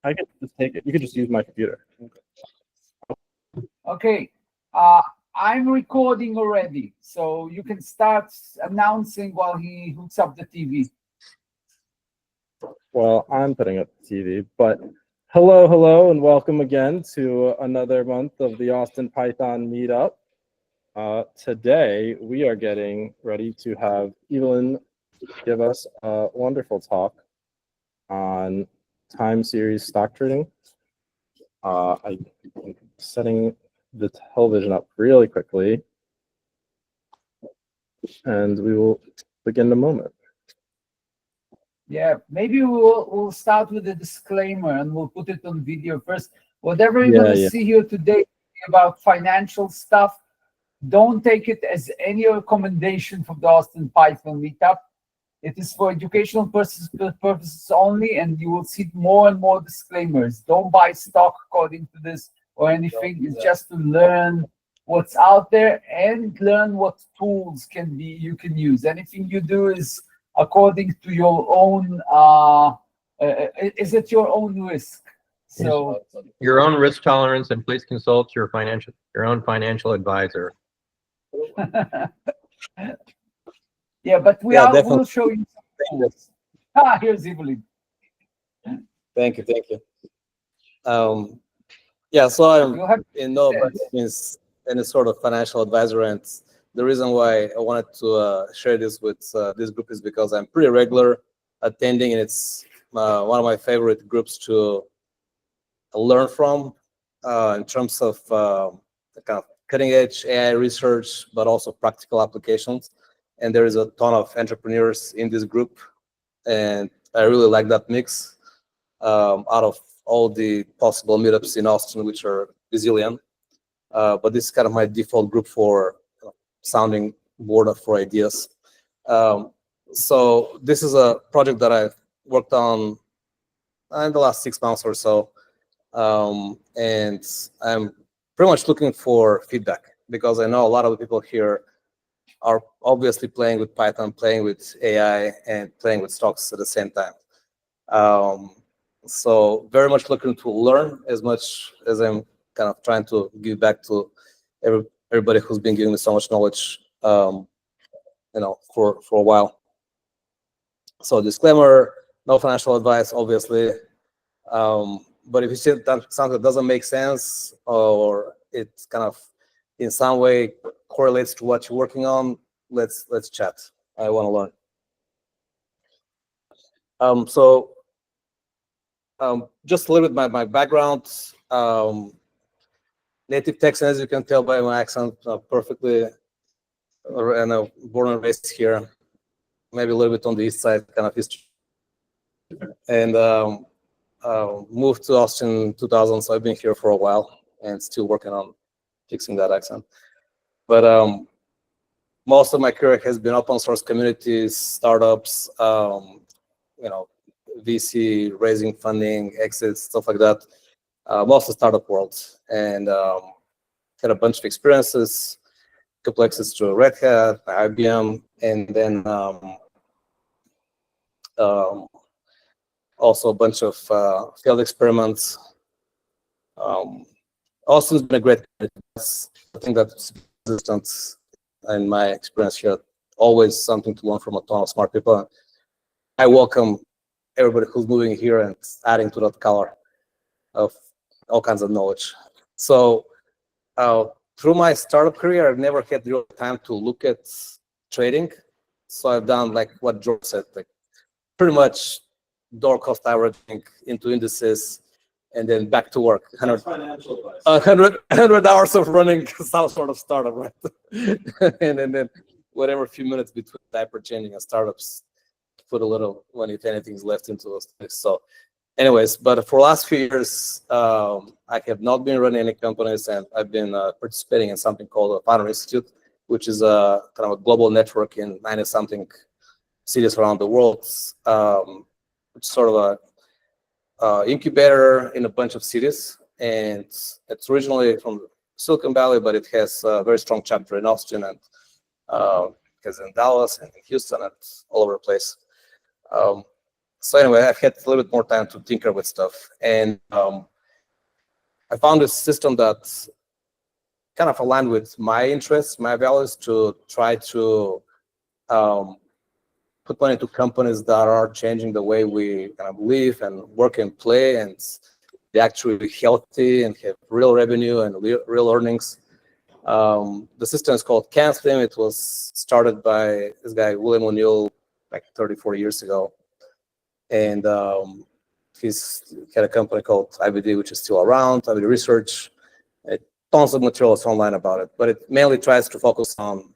I can just take it. You can just use my computer. Okay. I'm recording already, so you can start announcing while he hooks up the TV. Well, I'm putting up the TV, but hello, and welcome again to another month of the Austin Python Meetup. Today, we are getting ready to have Ivelin give us a wonderful talk on time series stock trading. I'm setting the television up really quickly, and we will begin in a moment. Yeah, maybe we'll start with a disclaimer and we'll put it on video first. Whatever you're going to see here today about financial stuff, don't take it as any recommendation from the Austin Python Meetup. It is for educational purposes only, and you will see more and more disclaimers. Don't buy stock according to this or anything. It's just to learn what's out there and learn what tools you can use. Anything you do is according to your own, is at your own risk. So your own risk tolerance, and please consult your own financial advisor. Yeah, but we'll show you some tools. Here's Ivelin. Thank you. Yeah, so I'm in no means any sort of financial advisor, and the reason why I wanted to share this with this group is because I'm pretty regular attending, and it's one of my favorite groups to learn from in terms of kind of cutting-edge AI research, but also practical applications. And there is a ton of entrepreneurs in this group, and I really like that mix out of all the possible meetups in Austin, which are bazillion. But this is kind of my default group for sounding board for ideas. So this is a project that I've worked on in the last 6 months or so, and I'm pretty much looking for feedback because I know a lot of the people here are obviously playing with Python, playing with AI, and playing with stocks at the same time. So very much looking to learn as much as I'm kind of trying to give back to everybody who's been giving me so much knowledge, for a while. So disclaimer: no financial advice, obviously. But if you see that something doesn't make sense, or it's kind of in some way correlates to what you're working on, let's chat. I want to learn. Just a little bit my background. Native Texan, as you can tell by my accent, perfectly, and born and raised here. Maybe a little bit on the east side, kind of history. And moved to Austin in 2000, so I've been here for a while and still working on fixing that accent. But most of my career has been open source communities, startups, VC, raising funding, exits, stuff like that. Mostly startup world, and had a bunch of experiences, a couple exits to Red Hat, IBM, and then also a bunch of failed experiments. Austin's been a great place. I think that's consistent in my experience here. Always something to learn from a ton of smart people. I welcome everybody who's moving here and adding to that color of all kinds of knowledge. So through my startup career, I've never had real time to look at trading. So I've done like what George said, like pretty much dollar cost averaging into indices, and then back to work. 100 hours of running some sort of startup, right? and then whatever few minutes between diaper changing and startups, put a little when if anything's left into those things. So anyways, but for the last few years, I have not been running any companies, and I've been participating in something called the Founder Institute, which is a kind of a global network in 90-something cities around the world. It's sort of a incubator in a bunch of cities, and it's originally from Silicon Valley, but it has a very strong chapter in Austin, and has in Dallas and in Houston and all over the place. So anyway, I've had a little bit more time to tinker with stuff, and I found a system that kind of aligned with my interests, my values, to try to put money into companies that are changing the way we kind of live and work and play, and they're actually healthy and have real revenue and real earnings. The system is called CanSwim. It was started by this guy, William O'Neill, like 30, 40 years ago. And he's had a company called IVD, which is still around, IVD Research. Tons of materials online about it, but it mainly tries to focus on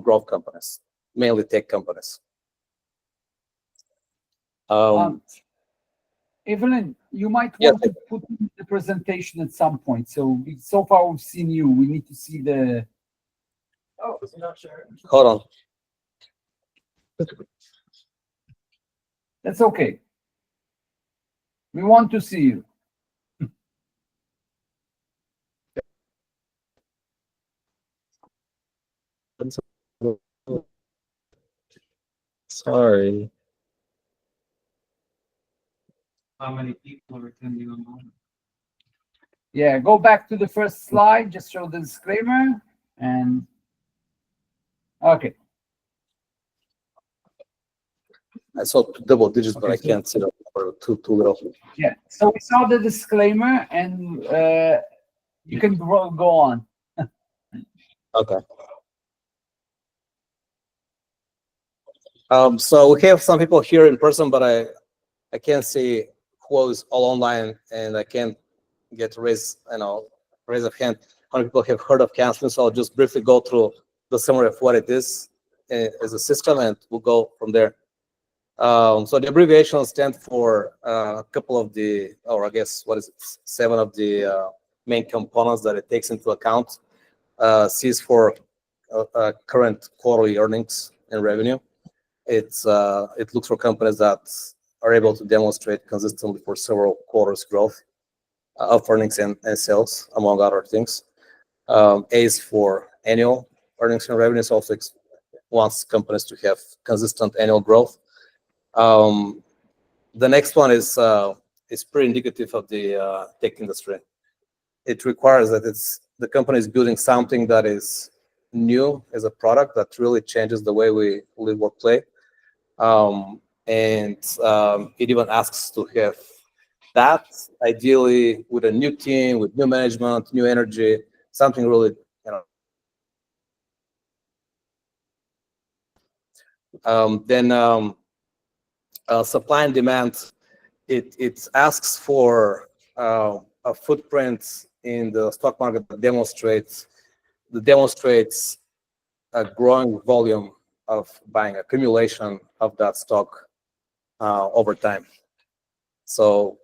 growth companies, mainly tech companies. Evelyn, you might Yes. want to put in the presentation at some point. So far we've seen you. We need to see the. Oh, is he not sharing? Hold on. That's okay. We want to see you. Sorry. How many people are attending online? Yeah, go back to the first slide. Just show the disclaimer and. Okay. I saw double digits, but I can't see them for too little. Yeah. So we saw the disclaimer, and you can go on. Okay. So we have some people here in person, but I can't see who is all online, and I can't get raise of hand. How many people have heard of CanSLIM? So I'll just briefly go through the summary of what it is as a system, and we'll go from there. So the abbreviation stands for a couple of the, or I guess, 7 of the main components that it takes into account. C is for current quarterly earnings and revenue. It looks for companies that are able to demonstrate consistently for several quarters growth of earnings and sales, among other things. A is for annual earnings and revenues. Also wants companies to have consistent annual growth. The next one is pretty indicative of the tech industry. It requires that the company is building something that is new as a product that really changes the way we live, work, play. And it even asks to have that, ideally with a new team, with new management, new energy, something really, supply and demand. It asks for a footprint in the stock market that demonstrates a growing volume of buying, accumulation of that stock over time. So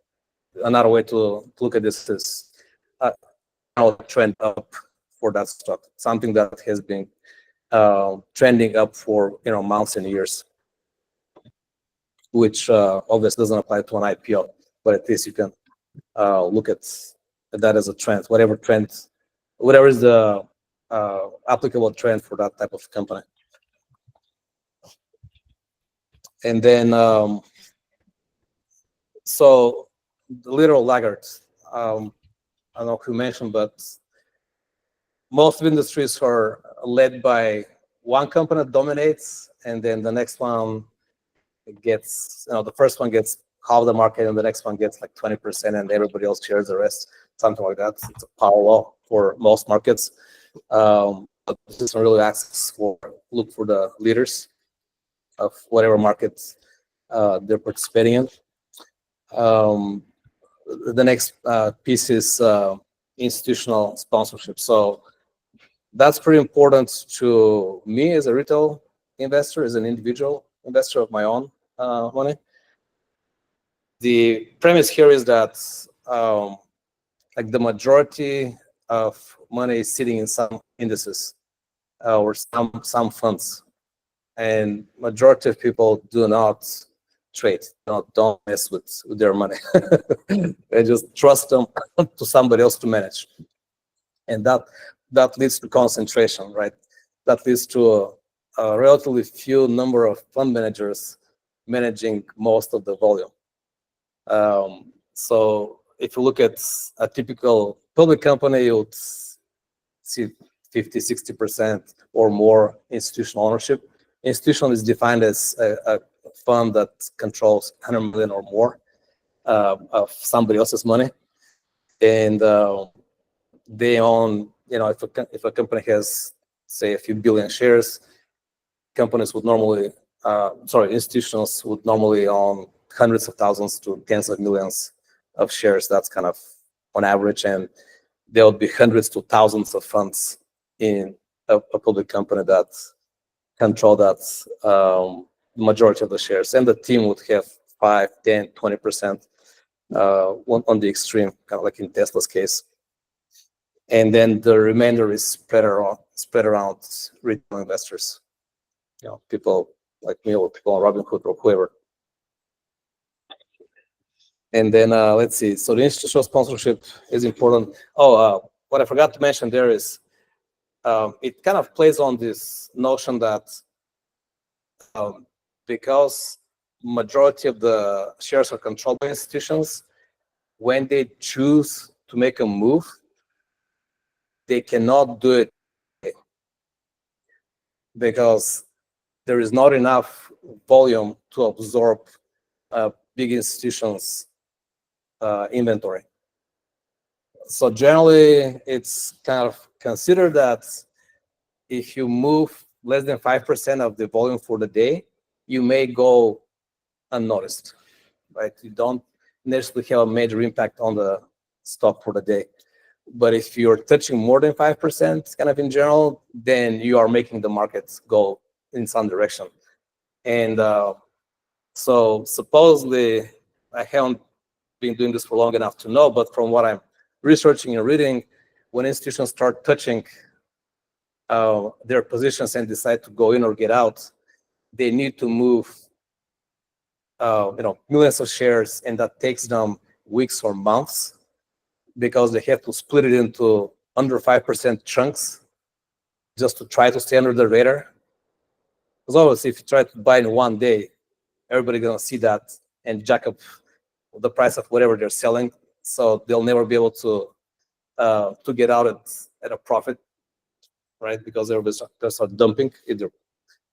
another way to look at this is a trend up for that stock, something that has been trending up for months and years, which obviously doesn't apply to an IPO, but at least you can look at that as a trend, whatever is the applicable trend for that type of company. And then, so the literal laggards, I don't know who mentioned, but most industries are led by one company that dominates, and then the next one gets, the first one gets half the market, and the next one gets like 20%, and everybody else shares the rest, something like that. It's a power law for most markets. But this system really asks look for the leaders of whatever markets they're participating in. The next piece is institutional sponsorship. So that's pretty important to me as a retail investor, as an individual investor of my own money. The premise here is that like the majority of money is sitting in some indices or some funds, and majority of people do not trade, don't mess with their money. They just trust them to somebody else to manage, and that leads to concentration, right? That leads to a relatively few number of fund managers managing most of the volume. So if you look at a typical public company, you would see 50, 60% or more institutional ownership. Institutional is defined as a fund that controls 100 million or more of somebody else's money. And they own, if a company has, say, a few billion shares, companies would normally, institutions would normally own hundreds of thousands to tens of millions of shares. That's kind of on average. And there would be hundreds to thousands of funds in a public company that control that majority of the shares. And the team would have 5, 10, 20% on the extreme, kind of like in Tesla's case. And then the remainder is spread around retail investors. People like me or people on Robinhood or whoever. And then let's see. So the institutional sponsorship is important. What I forgot to mention there is it kind of plays on this notion that because majority of the shares are controlled by institutions, when they choose to make a move, they cannot do it because there is not enough volume to absorb big institutions' inventory. So generally, it's kind of considered that if you move less than 5% of the volume for the day, you may go unnoticed, right? You don't necessarily have a major impact on the stock for the day. But if you're touching more than 5%, kind of in general, then you are making the markets go in some direction. And so supposedly, I haven't been doing this for long enough to know, but from what I'm researching and reading, when institutions start touching their positions and decide to go in or get out, they need to move millions of shares, and that takes them weeks or months because they have to split it into under 5% chunks just to try to stay under the radar. Because obviously, if you try to buy in one day, everybody's gonna see that and jack up the price of whatever they're selling, so they'll never be able to get out at a profit, right? Because everybody's just start dumping, either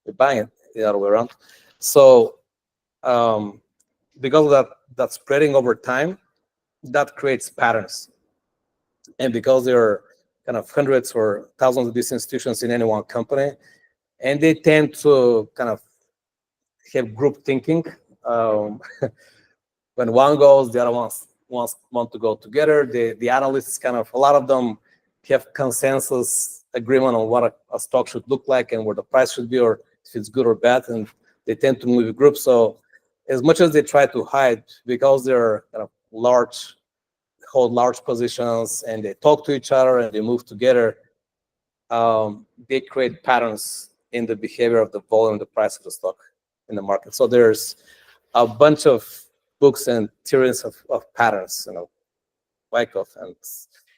they're buying it the other way around. So because of that spreading over time, that creates patterns. And because there are kind of hundreds or thousands of these institutions in any one company, and they tend to kind of have group thinking. When one goes, the other ones want to go together. The analysts kind of, a lot of them have consensus agreement on what a stock should look like and where the price should be, or if it's good or bad, and they tend to move in groups. So as much as they try to hide, because they're kind of hold large positions and they talk to each other and they move together, they create patterns in the behavior of the volume, the price of the stock in the market. So there's a bunch of books and theories of patterns, Wyckoff and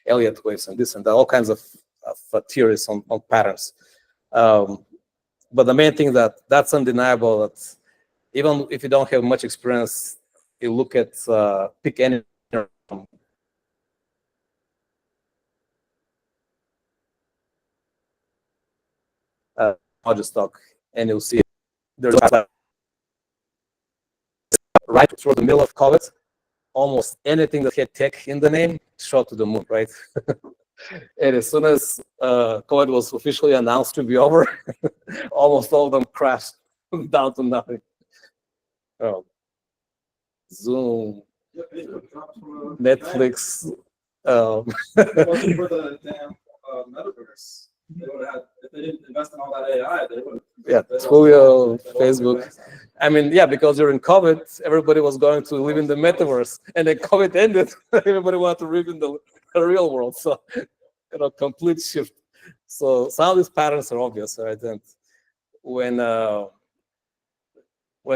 Elliott waves and this and that, all kinds of theories on patterns. But the main thing that's undeniable, that even if you don't have much experience, you look at pick any stock, and you'll see there's right through the middle of COVID, almost anything that had tech in the name shot to the moon, right? And as soon as COVID was officially announced to be over, almost all of them crashed down to nothing. Zoom, Netflix. It wasn't for the damn metaverse. They would have, if they didn't invest in all that AI, they would have. Yeah, Twilio, Facebook. I mean, yeah, because during COVID, everybody was going to live in the metaverse, and then COVID ended. Everybody wanted to live in the real world. So, complete shift. So some of these patterns are obvious, right? And when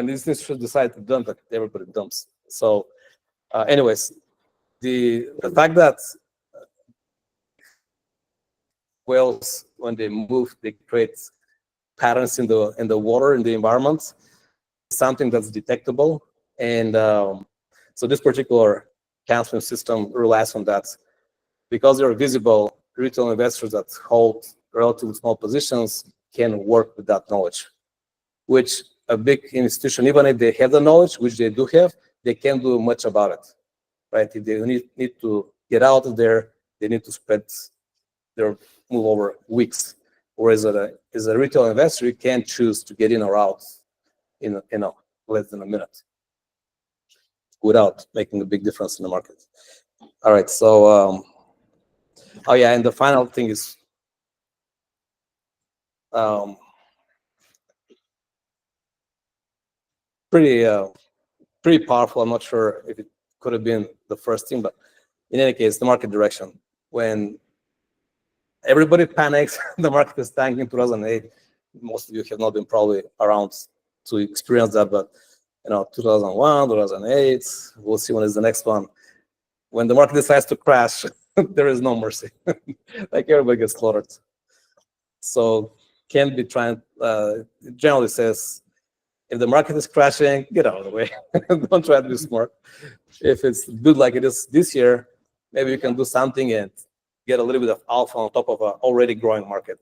these institutions decide to dump it, everybody dumps. So, anyways, the fact that whales, when they move, they create patterns in the water, in the environment. something that's detectable. And so this particular CanSwim system relies on that. Because they're visible, retail investors that hold relatively small positions can work with that knowledge, which a big institution, even if they have the knowledge, which they do have, they can't do much about it, right? If they need to get out of there, they need to spread their move over weeks. Whereas as a retail investor, you can choose to get in or out in less than a minute without making a big difference in the market. All right, so oh yeah, and the final thing is pretty powerful. I'm not sure if it could have been the first thing, but in any case, the market direction. When everybody panics, the market is tanking in 2008. Most of you have not been probably around to experience that, but 2001, 2008, we'll see when is the next one. When the market decides to crash, there is no mercy. Like everybody gets slaughtered. So can't be trying, it generally says, if the market is crashing, get out of the way. Don't try to be smart. If it's good like it is this year, maybe you can do something and get a little bit of alpha on top of an already growing market.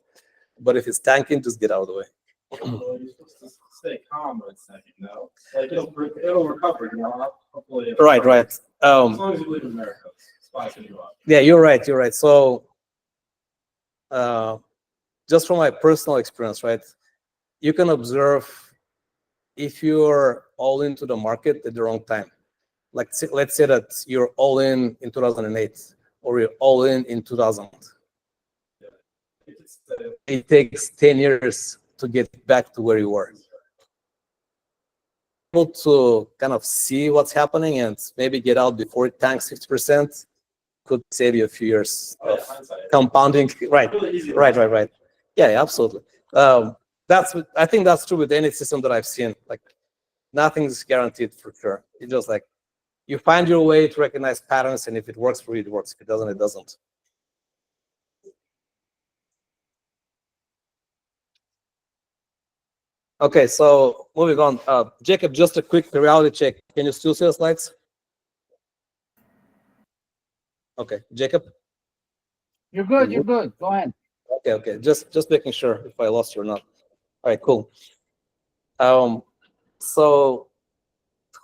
But if it's tanking, just get out of the way. Well, you're supposed to stay calm for a second, though. Like it'll recover, hopefully. Right. As long as you believe in America, spots you up. Yeah, you're right. So, just from my personal experience, right, you can observe if you're all into the market at the wrong time. Like, let's say that you're all in 2008, or you're all in 2000. It takes 10 years to get back to where you were. Able to kind of see what's happening and maybe get out before it tanks 50% could save you a few years of compounding. Right. Yeah, absolutely. I think that's true with any system that I've seen. Like, nothing's guaranteed for sure. It's just like you find your way to recognize patterns, and if it works for you, it works. If it doesn't, it doesn't. Okay, so moving on. Jacob, just a quick reality check. Can you still see the slides? Okay, Jacob? You're good. You're good. Go ahead. Okay. Just making sure if I lost you or not. All right, cool. So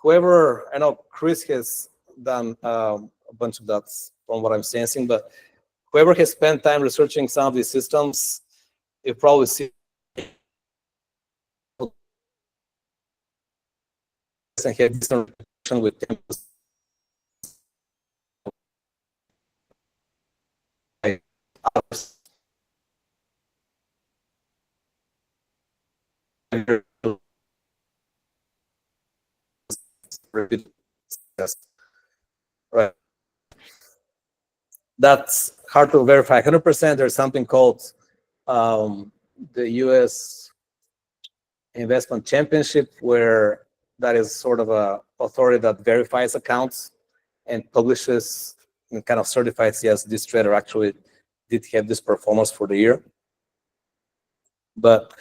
whoever, I know Chris has done a bunch of that from what I'm sensing, but whoever has spent time researching some of these systems, you probably see and have this interaction with them. Right. That's hard to verify 100%. There's something called the US Investment Championship, where that is sort of a authority that verifies accounts and publishes and kind of certifies, yes, this trader actually did have this performance for the year. But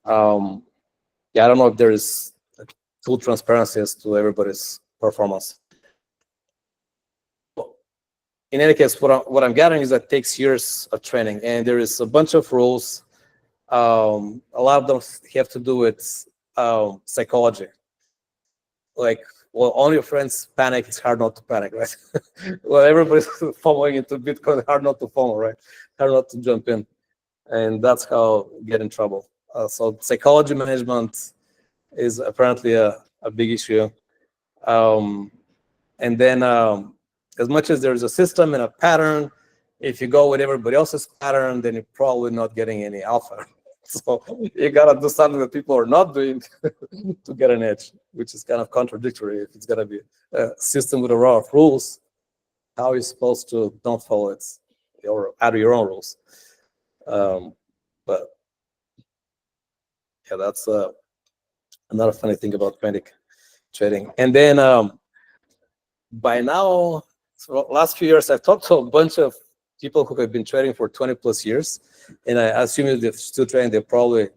yeah, I don't know if there is full transparency as to everybody's performance. In any case, what I'm gathering is that it takes years of training, and there is a bunch of rules. A lot of them have to do with psychology. Like, well, all your friends panic, it's hard not to panic, right? Well, everybody's following into Bitcoin, hard not to follow, right? Hard not to jump in. And that's how you get in trouble. So psychology management is apparently a big issue. And then as much as there's a system and a pattern, if you go with everybody else's pattern, then you're probably not getting any alpha. So you gotta do something that people are not doing to get an edge, which is kind of contradictory. If it's gonna be a system with a row of rules, how are you supposed to don't follow it or add your own rules? But yeah, that's another funny thing about panic trading. And then by now, so last few years, I've talked to a bunch of people who have been trading for 20 plus years, and I assume if they're still trading, they're probably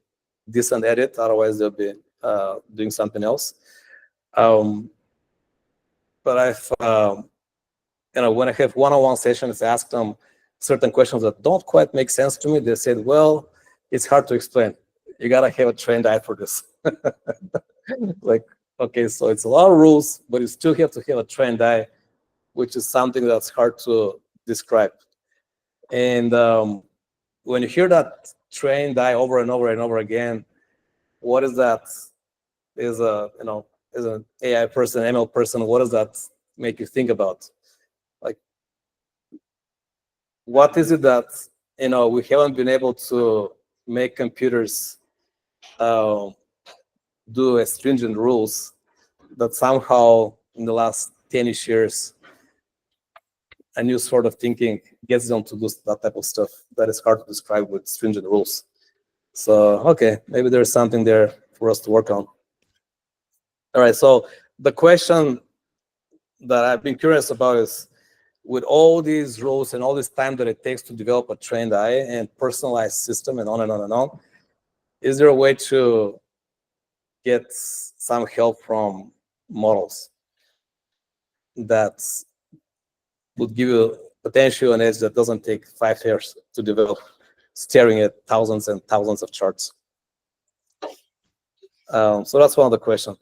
decent at it. Otherwise, they'll be doing something else. But I've, when I have one-on-one sessions, I ask them certain questions that don't quite make sense to me. They said, well, it's hard to explain. You gotta have a trained eye for this. Like, okay, so it's a lot of rules, but you still have to have a trained eye, which is something that's hard to describe. And when you hear that trained eye over and over and over again, what is that? Is as an AI person, ML person, what does that make you think about? Like, what is it that we haven't been able to make computers do as stringent rules that somehow in the last 10-ish years a new sort of thinking gets them to do that type of stuff that is hard to describe with stringent rules. So, okay, maybe there's something there for us to work on. All right, so the question that I've been curious about is, with all these rules and all this time that it takes to develop a trained eye and personalized system and on and on and on, is there a way to get some help from models that would give you potentially an edge that doesn't take 5 years to develop, staring at thousands and thousands of charts? So that's one of the questions.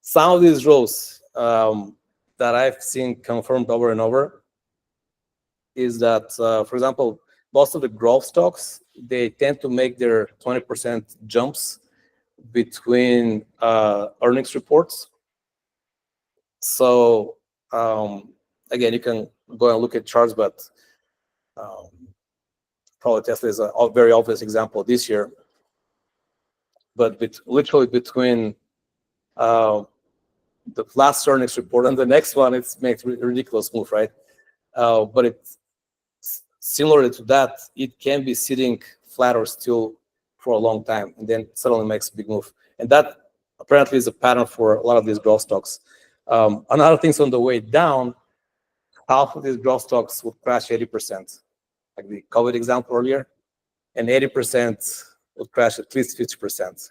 Some of these rules that I've seen confirmed over and over is that, for example, most of the growth stocks, they tend to make their 20% jumps between earnings reports. So again, you can go and look at charts, but probably Tesla is a very obvious example this year. But literally between the last earnings report and the next one, it makes a ridiculous move, right? But it's similar to that, it can be sitting flat or still for a long time, and then suddenly makes a big move. And that apparently is a pattern for a lot of these growth stocks. Another thing on the way down, half of these growth stocks would crash 80%, like the COVID example earlier, and 80% would crash at least 50%.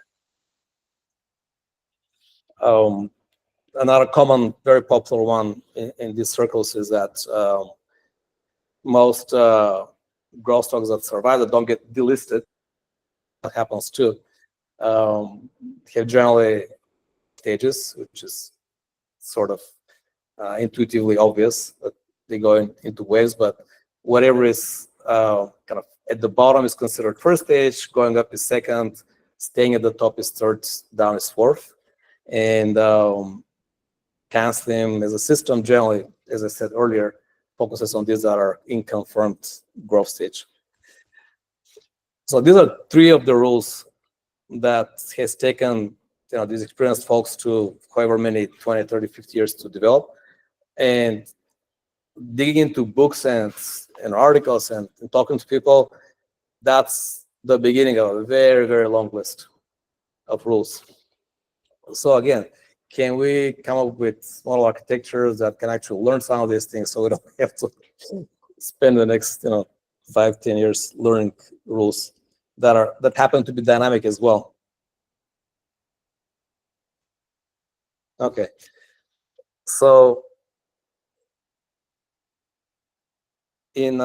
Another common, very popular one in these circles is that most growth stocks that survive, that don't get delisted, that happens too, have generally stages, which is sort of intuitively obvious that they go into waves, but whatever is kind of at the bottom is considered first stage, going up is second, staying at the top is third, down is fourth. And CanSLIM as a system generally, as I said earlier, focuses on these that are in confirmed growth stage. So these are 3 of the rules that has taken these experienced folks to however many 20, 30, 50 years to develop. And digging into books and articles and talking to people, that's the beginning of a very, very long list of rules. So again, can we come up with model architectures that can actually learn some of these things so we don't have to spend the next 5, 10 years learning rules that happen to be dynamic as well? Okay, so in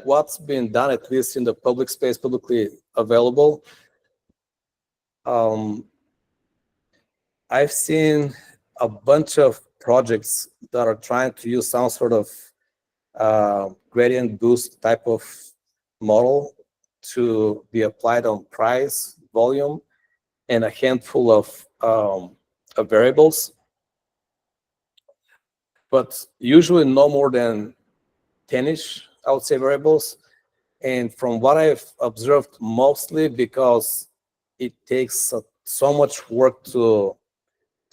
what's been done, at least in the public space, publicly available, I've seen a bunch of projects that are trying to use some sort of gradient boost type of model to be applied on price, volume, and a handful of variables, but usually no more than 10-ish, I would say, variables. And from what I've observed, mostly because it takes so much work to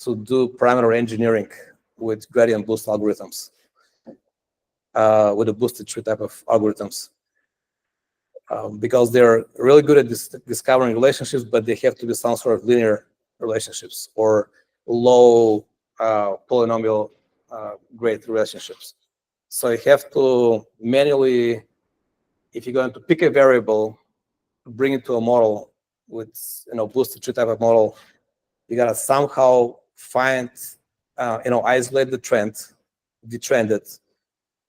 do parameter engineering with gradient boost algorithms, with a boosted tree type of algorithms, because they're really good at discovering relationships, but they have to be some sort of linear relationships or low polynomial grade relationships. So you have to manually, if you're going to pick a variable, bring it to a model, boosted tree type of model, you gotta somehow find, isolate the trend, detrend it,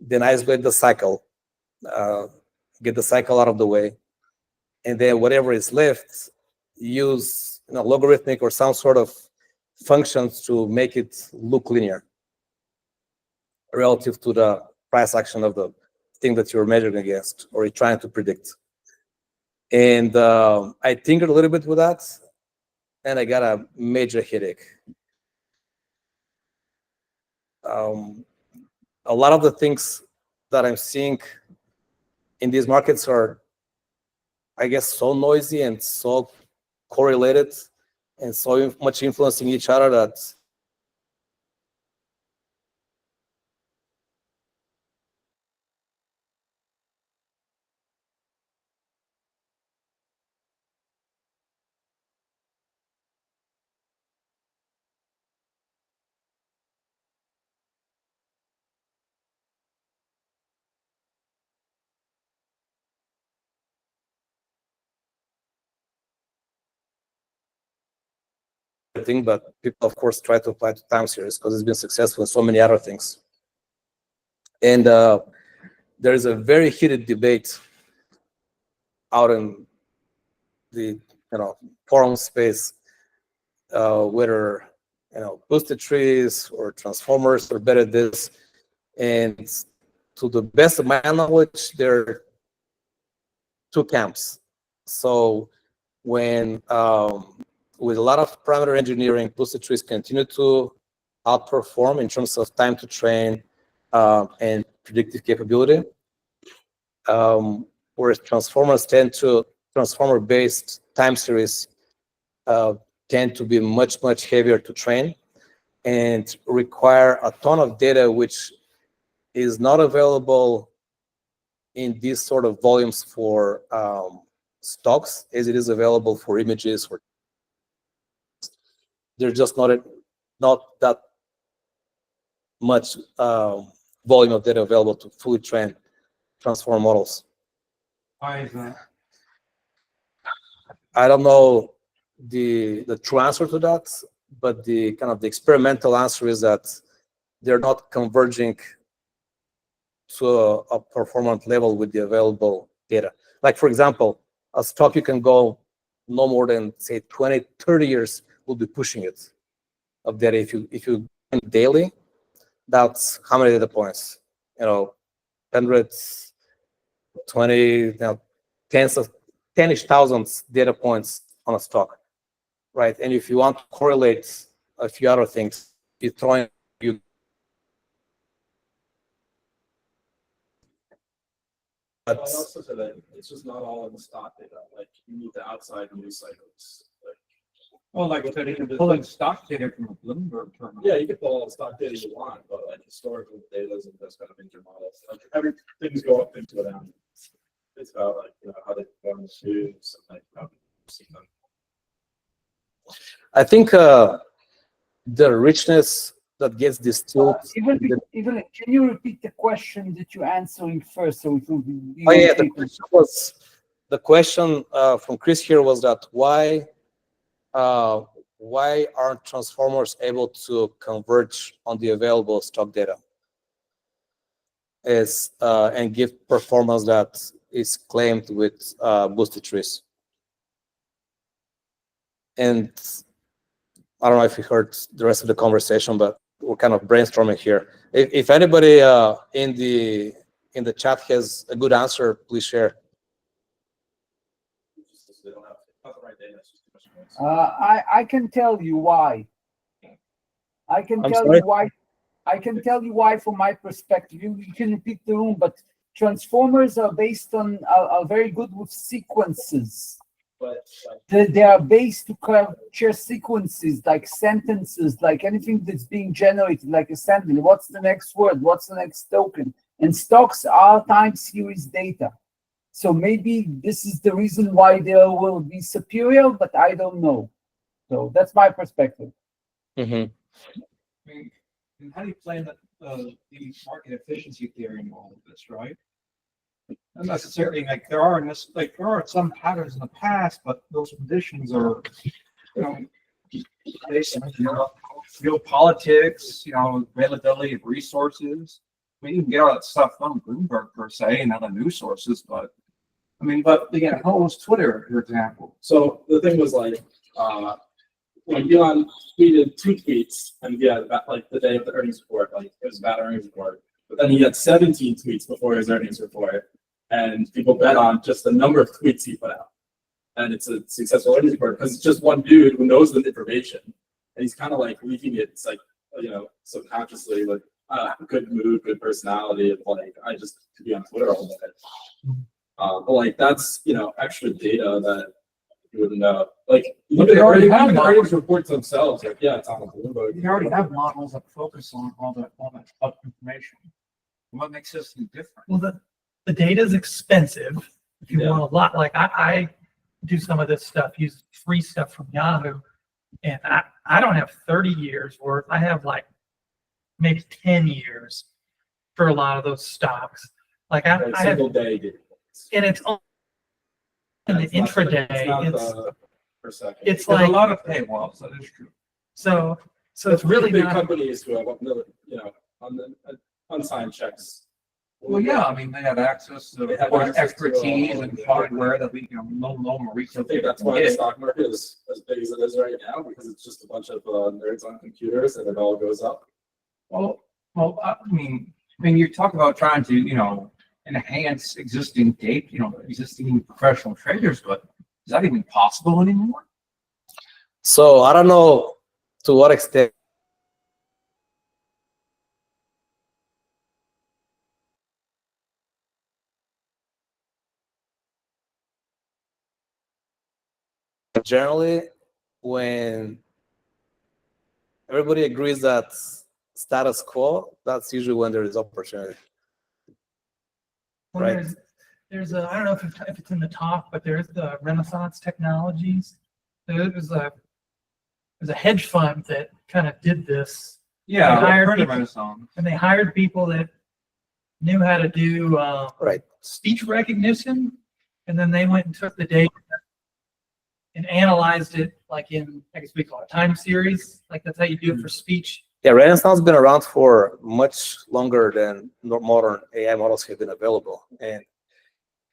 then isolate the cycle, get the cycle out of the way, and then whatever is left, use logarithmic or some sort of functions to make it look linear relative to the price action of the thing that you're measuring against or you're trying to predict. And I tinkered a little bit with that, and I got a major headache. A lot of the things that I'm seeing in these markets are, I guess, so noisy and so correlated and so much influencing each other that thing, but people, of course, try to apply to time series because it's been successful in so many other things. And there is a very heated debate out in the forum space whether boosted trees or transformers are better at this. And to the best of my knowledge, there are two camps. So when with a lot of parameter engineering, boosted trees continue to outperform in terms of time to train and predictive capability, whereas transformer-based time series tend to be much, much heavier to train and require a ton of data, which is not available in these sort of volumes for stocks as it is available for images. There's just not that much volume of data available to fully train transform models. Why is that? I don't know the true answer to that, but the kind of the experimental answer is that they're not converging to a performance level with the available data. Like, for example, a stock you can go no more than, say, 20, 30 years will be pushing it of data. If you daily, that's how many data points? Hundreds, 20, tens-ish thousands data points on a stock, right? And if you want to correlate a few other things, you throw in But also so that it's just not all in the stock data. Like you need the outside news cycles. Like I said, you can pull in stock data from a Bloomberg terminal. Yeah, you can pull all the stock data you want, but like historical data isn't just kind of into your models. Like everything's go up and go down. It's about like how they perform the news and like how people see them. I think the richness that gets distilled. Even can you repeat the question that you're answering first? So it will be. Oh yeah, the question from Chris here was that why aren't transformers able to converge on the available stock data and give performance that is claimed with boosted trees? And I don't know if you heard the rest of the conversation, but we're kind of brainstorming here. If anybody in the chat has a good answer, please share. I can tell you why. I can tell you why from my perspective. You can repeat the room, but transformers are based on are very good with sequences. They are based to capture sequences, like sentences, like anything that's being generated, like a sentence. What's the next word? What's the next token? And stocks are time series data. So maybe this is the reason why they will be superior, but I don't know. So that's my perspective. Mm-hmm. And how do you plan the market efficiency theory in all of this, right? Not necessarily, like there are some patterns in the past, but those conditions are, based on, geopolitics, availability of resources. I mean, you can get all that stuff from Bloomberg per se and other news sources, but again, how was Twitter, for example? So the thing was like, Elon tweeted 2 tweets, and he had about like the day of the earnings report, like it was a bad earnings report. But then he had 17 tweets before his earnings report, and people bet on just the number of tweets he put out. And it's a successful earnings report because it's just one dude who knows the information, and he's kind of like leaking it. It's like subconsciously, like good mood, good personality. Of like I just to be on Twitter all day. But like that's extra data that you wouldn't know. Like look at the earnings reports themselves. Like it's on the Bloomberg. You already have models that focus on all that information. What makes this different? Well, the data is expensive if you want a lot. Like I do some of this stuff, use free stuff from Yahoo, and I don't have 30 years worth. I have like maybe 10 years for a lot of those stocks. Like I have single day data. And it's on in the intraday. It's There's like a lot of paywalls. That is true. So it's really big not. companies who have on the unsigned checks. Well, yeah, I mean, they have access to expertise and hardware that we normal retail. I think that's why the stock market is as big as it is right now, because it's just a bunch of nerds on computers and it all goes up. Well, I mean, you talk about trying to, enhance existing existing professional traders, but is that even possible anymore? So I don't know to what extent. Generally, when everybody agrees that status quo, that's usually when there is opportunity. Well, Right. There's a, I don't know if it's in the talk, but there's the Renaissance Technologies. There's a hedge fund that kind of did this. Yeah, They hired I've heard of people- Renaissance. And they hired people that knew how to do Right. speech recognition, and then they went and took the data and analyzed it, like in, I guess we call it time series. Like that's how you do it for speech. Yeah, Renaissance has been around for much longer than modern AI models have been available. And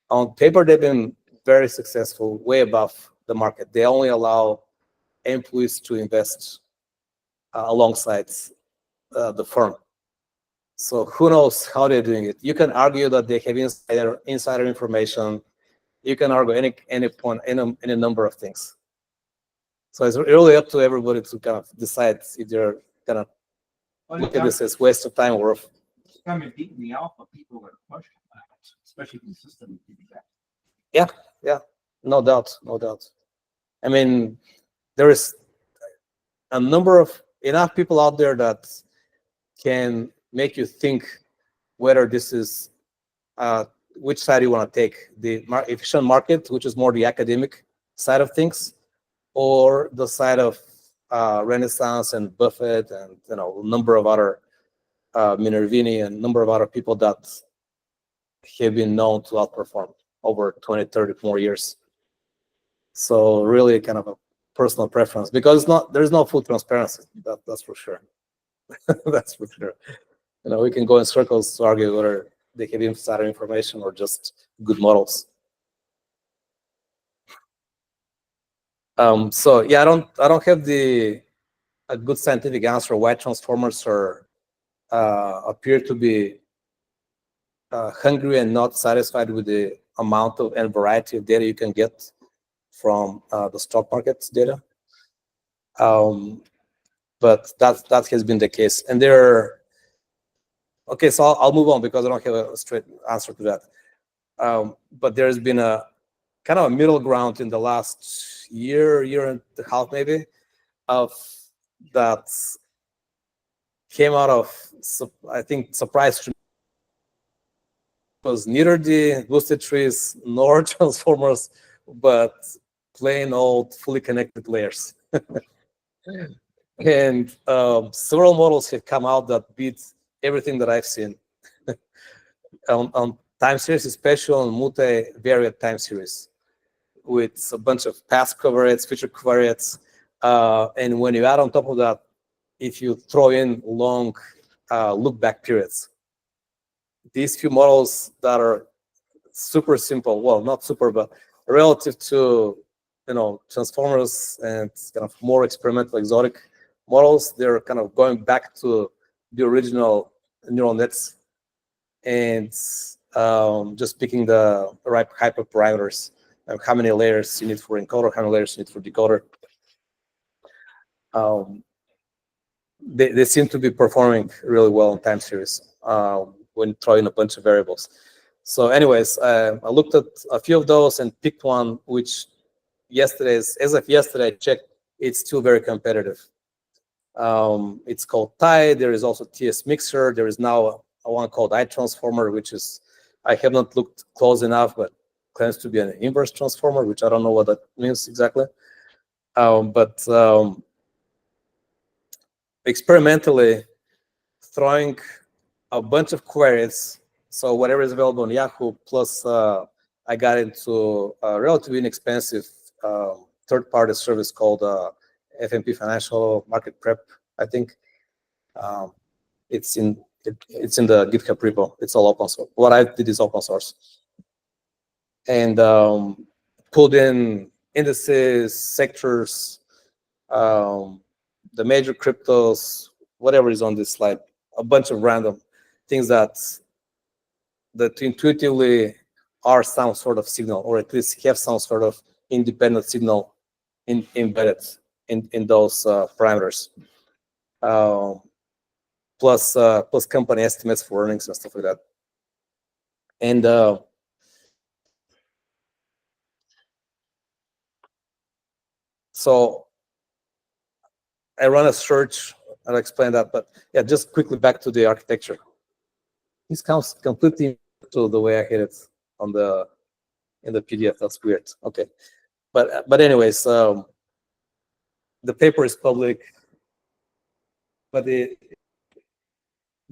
on paper, they've been very successful, way above the market. They only allow employees to invest alongside the firm. So who knows how they're doing it? You can argue that they have insider information. You can argue any point, any number of things. So it's really up to everybody to kind of decide if they're gonna look at this as waste of time or. Kind of beating me off, but people are questioning that, especially the system. Yeah, no doubt. I mean, there is a number of enough people out there that can make you think whether this is which side you want to take, the efficient market, which is more the academic side of things, or the side of Renaissance and Buffett and a number of other Minervini and a number of other people that have been known to outperform over 20, 30 more years. So really kind of a personal preference, because there's no full transparency. That's for sure. That's for sure. We can go in circles to argue whether they have insider information or just good models. So yeah, I don't have a good scientific answer why transformers appear to be hungry and not satisfied with the amount of and variety of data you can get from the stock market data. But that has been the case, and okay, so I'll move on because I don't have a straight answer to that. But there's been a kind of a middle ground in the last year and a half maybe, of that came out of, I think, surprise, was neither the boosted trees nor transformers, but plain old fully connected layers. And several models have come out that beat everything that I've seen on time series, especially on multivariate time series, with a bunch of past covariates, future covariates, and when you add on top of that, if you throw in long look-back periods, these few models that are super simple, well, not super, but relative to transformers and kind of more experimental exotic models, they're kind of going back to the original neural nets and just picking the right hyperparameters, how many layers you need for encoder, how many layers you need for decoder. They seem to be performing really well in time series when throwing a bunch of variables. So anyways, I looked at a few of those and picked one which as of yesterday I checked, it's still very competitive. It's called TIE. There is also TS Mixer. There is now a one called iTransformer, which is, I have not looked close enough, but claims to be an inverse transformer, which I don't know what that means exactly. But experimentally throwing a bunch of queries, so whatever is available on Yahoo, plus I got into a relatively inexpensive third-party service called FMP Financial Market Prep, I think. It's in the GitHub repo. It's all open source. What I did is open source. And pulled in indices, sectors, the major cryptos, whatever is on this slide, a bunch of random things that intuitively are some sort of signal, or at least have some sort of independent signal embedded in those parameters. Plus company estimates for earnings and stuff like that. And so I run a search. I'll explain that, but yeah, just quickly back to the architecture. This comes completely to the way I hit it in the PDF. That's weird. Okay, but anyways, the paper is public, but the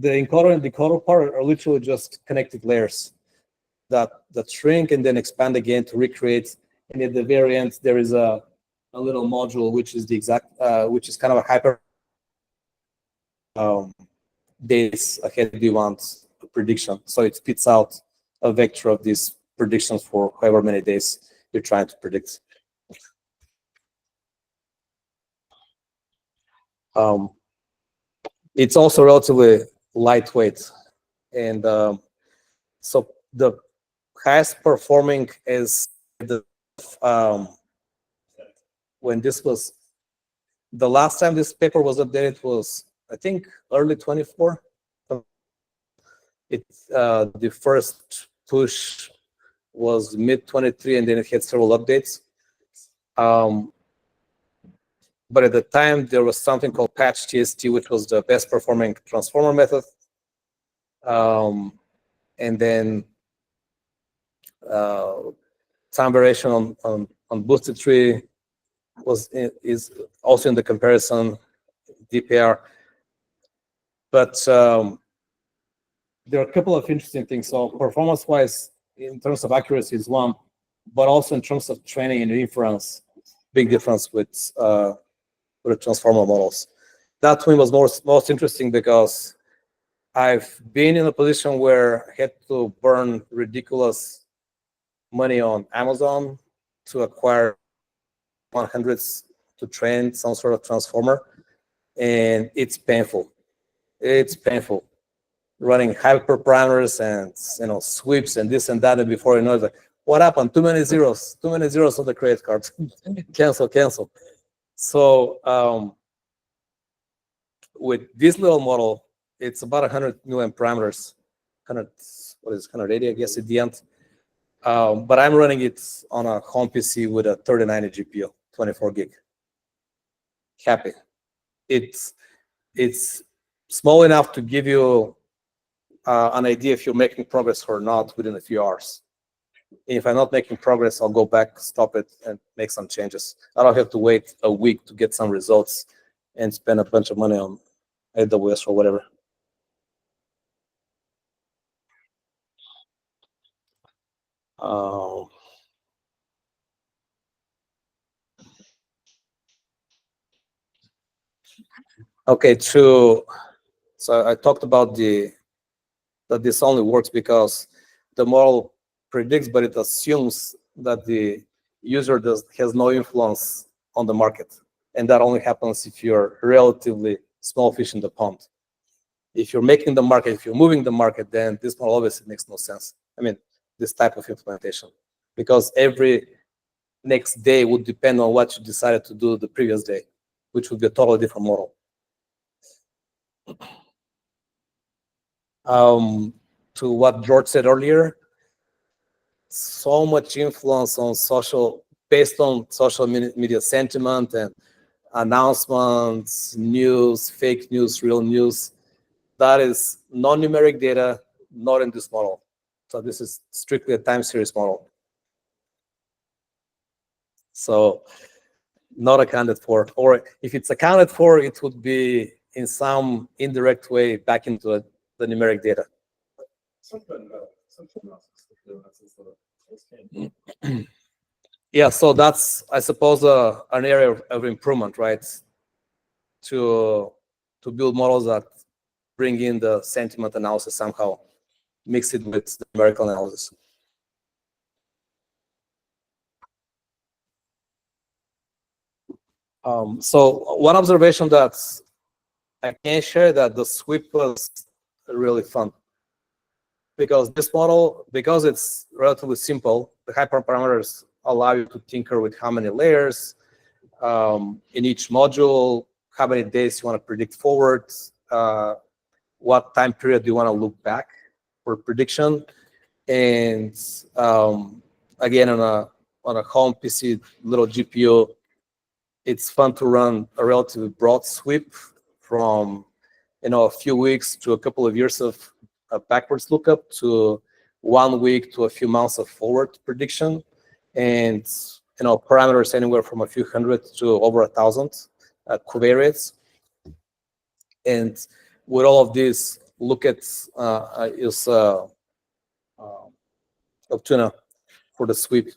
encoder and decoder part are literally just connected layers that shrink and then expand again to recreate. And at the very end, there is a little module which is which is kind of a hyper days ahead you want prediction. So it spits out a vector of these predictions for however many days you're trying to predict. It's also relatively lightweight, and so the highest performing is when this was the last time this paper was updated was, I think, early 24. The first push was mid 23, and then it had several updates. But at the time, there was something called patch TST, which was the best performing transformer method. And then some variation on boosted tree is also in the comparison DPR. But there are a couple of interesting things. So performance-wise, in terms of accuracy is one, but also in terms of training and inference, big difference with the transformer models. That to me was most interesting because I've been in a position where I had to burn ridiculous money on Amazon to acquire 100s to train some sort of transformer, and it's painful. It's painful running hyperparameters and sweeps and this and that, and before you know it, like, what happened? Too many zeros on the credit card. cancel. So with this little model, it's about 100 million parameters, 180, I guess, at the end. But I'm running it on a home PC with a 3090 GPU, 24 gig. Happy. It's small enough to give you an idea if you're making progress or not within a few hours. If I'm not making progress, I'll go back, stop it, and make some changes. I don't have to wait a week to get some results and spend a bunch of money on AWS or whatever. Okay, so I talked about that this only works because the model predicts, but it assumes that the user has no influence on the market. And that only happens if you're relatively small fish in the pond. If you're making the market, if you're moving the market, then this model obviously makes no sense. I mean, this type of implementation, because every next day would depend on what you decided to do the previous day, which would be a totally different model. To what George said earlier, so much influence on based on social media sentiment and announcements, news, fake news, real news. That is non-numeric data, not in this model. So this is strictly a time series model. So not accounted for, or if it's accounted for, it would be in some indirect way back into the numeric data. Yeah, so that's, I suppose, an area of improvement, right? To build models that bring in the sentiment analysis somehow, mix it with the numerical analysis. So one observation that I can share, that the sweep was really fun, because this model, because it's relatively simple, the hyperparameters allow you to tinker with how many layers in each module, how many days you want to predict forward, what time period you want to look back for prediction, and again on a home PC little GPU, it's fun to run a relatively broad sweep from a few weeks to a couple of years of backwards lookup to 1 week to a few months of forward prediction, and parameters anywhere from a few hundred to over 1,000 covariates. And with all of this, look at use Optuna for the sweep,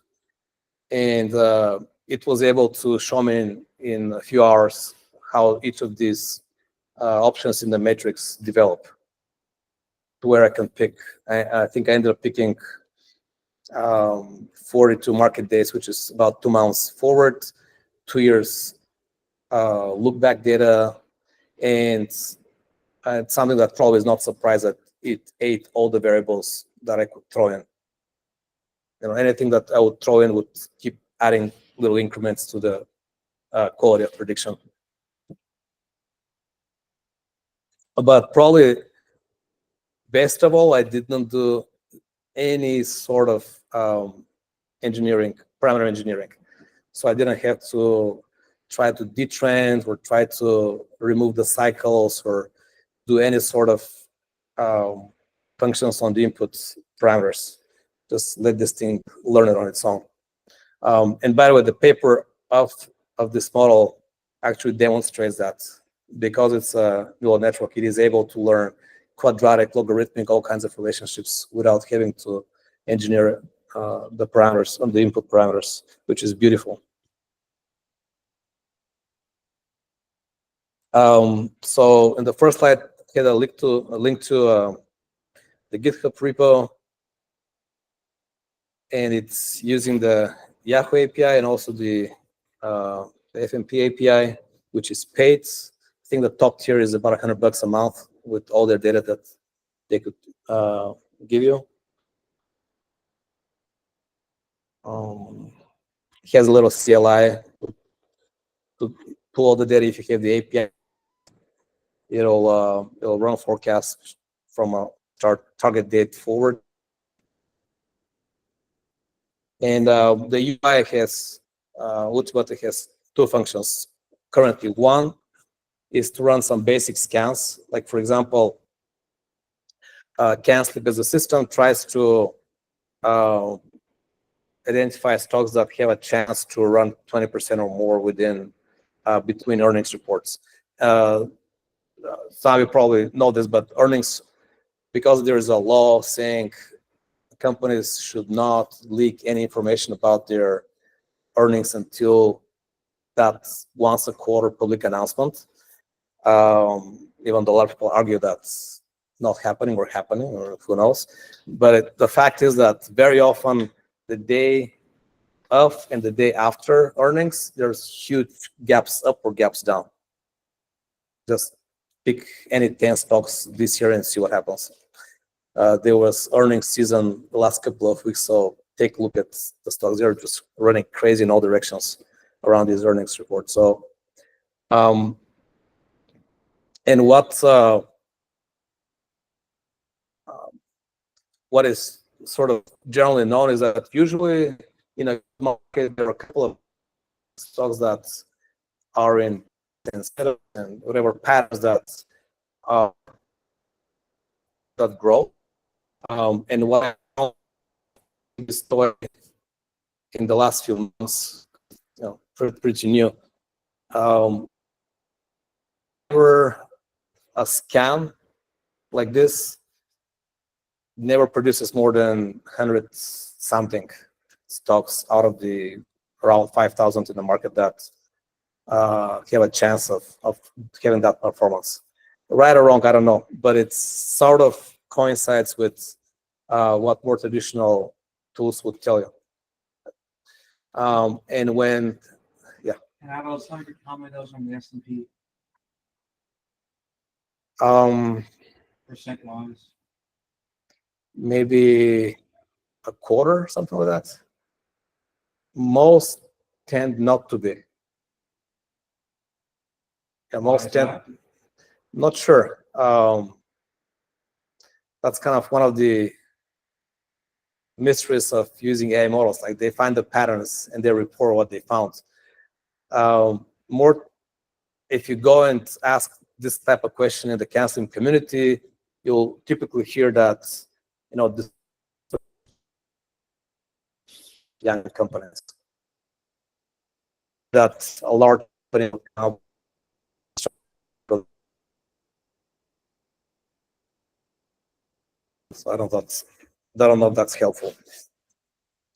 and it was able to show me in a few hours how each of these options in the matrix develop to where I can pick. I think I ended up picking 42 market days, which is about 2 months forward, 2 years look back data, and something that probably is not surprised that it ate all the variables that I could throw in. Anything that I would throw in would keep adding little increments to the quality of prediction. But probably best of all, I did not do any sort of parameter engineering. So I didn't have to try to detrend or try to remove the cycles or do any sort of functions on the input parameters. Just let this thing learn it on its own. And by the way, the paper of this model actually demonstrates that because it's a neural network, it is able to learn quadratic, logarithmic, all kinds of relationships without having to engineer the parameters on the input parameters, which is beautiful. So in the first slide, I had a link to the GitHub repo, and it's using the Yahoo API and also the FMP API, which is paid. I think the top tier is about $100 a month with all their data that they could give you. It has a little CLI to pull all the data. If you have the API, it'll run forecasts from a target date forward. And the UI has ultimately has 2 functions currently. One is to run some basic scans, like for example, CanSLIM as a system tries to identify stocks that have a chance to run 20% or more within between earnings reports. Some of you probably know this, but earnings, because there is a law saying companies should not leak any information about their earnings until that once a quarter public announcement. Even though a lot of people argue that's not happening or happening, or who knows. But the fact is that very often the day of and the day after earnings, there's huge gaps up or gaps down. Just pick any 10 stocks this year and see what happens. There was earnings season the last couple of weeks, so take a look at the stocks. They're just running crazy in all directions around these earnings reports. So, and what is sort of generally known is that usually in a market there are a couple of stocks that are in and whatever patterns that grow. And what I this story in the last few months, pretty new. Never a scan like this never produces more than 100 something stocks out of the around 5,000 in the market that have a chance of having that performance. Right or wrong, I don't know, but it sort of coincides with what more traditional tools would tell you. And when, yeah. And how about some of your comments on the S&P? Percent wise? Maybe a quarter, something like that. Most tend not to be. Yeah, most tend, not sure. That's kind of one of the mysteries of using AI models. Like they find the patterns and they report what they found. More, if you go and ask this type of question in the CanSLIM community, you'll typically hear that, this young companies that a large company now. So I don't know if that's helpful.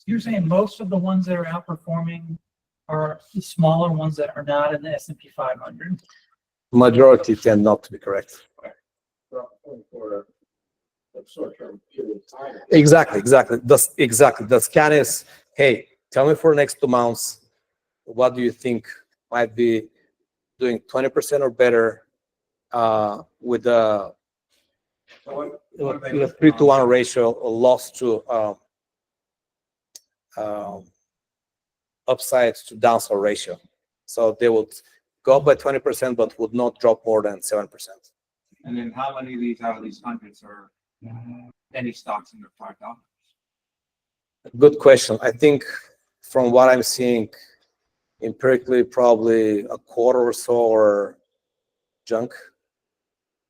You're saying most of the ones that are outperforming are the smaller ones that are not in the S&P 500? Majority tend not to be correct. For a short-term period of time. Exactly. The scan is, hey, tell me for the next 2 months, what do you think might be doing 20% or better with a 3-to-1 ratio, a loss to upside to downside ratio. So they would go up by 20%, but would not drop more than 7%. And then how many of these out of these hundreds are any stocks under $5? Good question. I think from what I'm seeing empirically, probably a quarter or so or junk.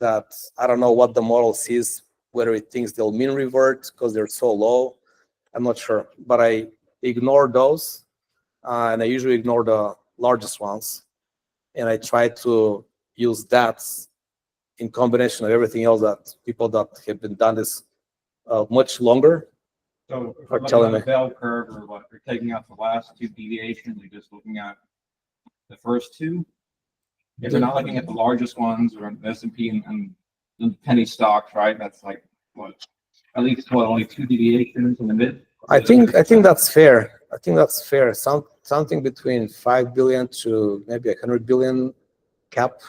That I don't know what the model sees, whether it thinks they'll mean revert because they're so low. I'm not sure, but I ignore those, and I usually ignore the largest ones, and I try to use that in combination of everything else that people that have been done this much longer. So if are we're telling looking me. at the bell curve, or what, we're taking out the last 2 deviations, you're just looking at the first 2. If we're not looking at the largest ones or the S&P and the penny stocks, right? That's like what, at least only 2 deviations in the mid. I think that's fair. I think that's fair. Something between 5 billion to maybe 100 billion cap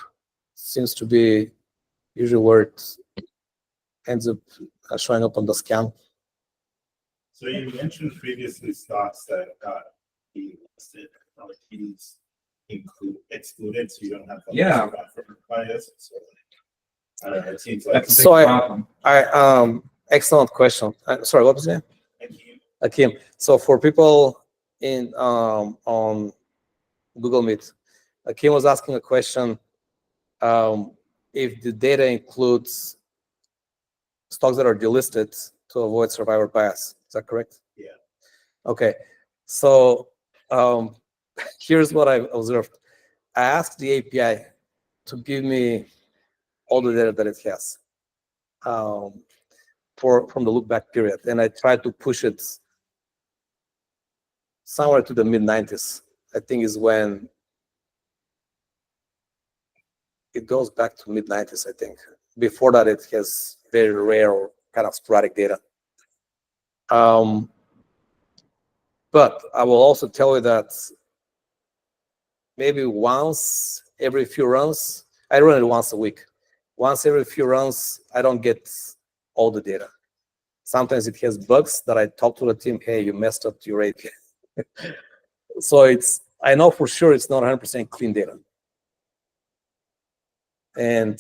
seems to be usually where it ends up showing up on the scan. So you mentioned previously stocks that got delisted, these excluded, so you don't have to bias. So it seems like That's a big problem. Excellent question. Sorry, what was your name? Akim. So for people in on Google Meet, Akim was asking a question. If the data includes stocks that are delisted to avoid survivor bias, is that correct? Yeah. Okay. So here's what I observed. I asked the API to give me all the data that it has. from the look back period, and I try to push it somewhere to the mid-90s. I think is when it goes back to mid-90s, I think. Before that, it has very rare or kind of sporadic data. But I will also tell you that maybe once every few runs, I run it once a week. Once every few runs, I don't get all the data. Sometimes it has bugs that I talk to the team, hey, you messed up your rate. So I know for sure it's not 100% clean data. And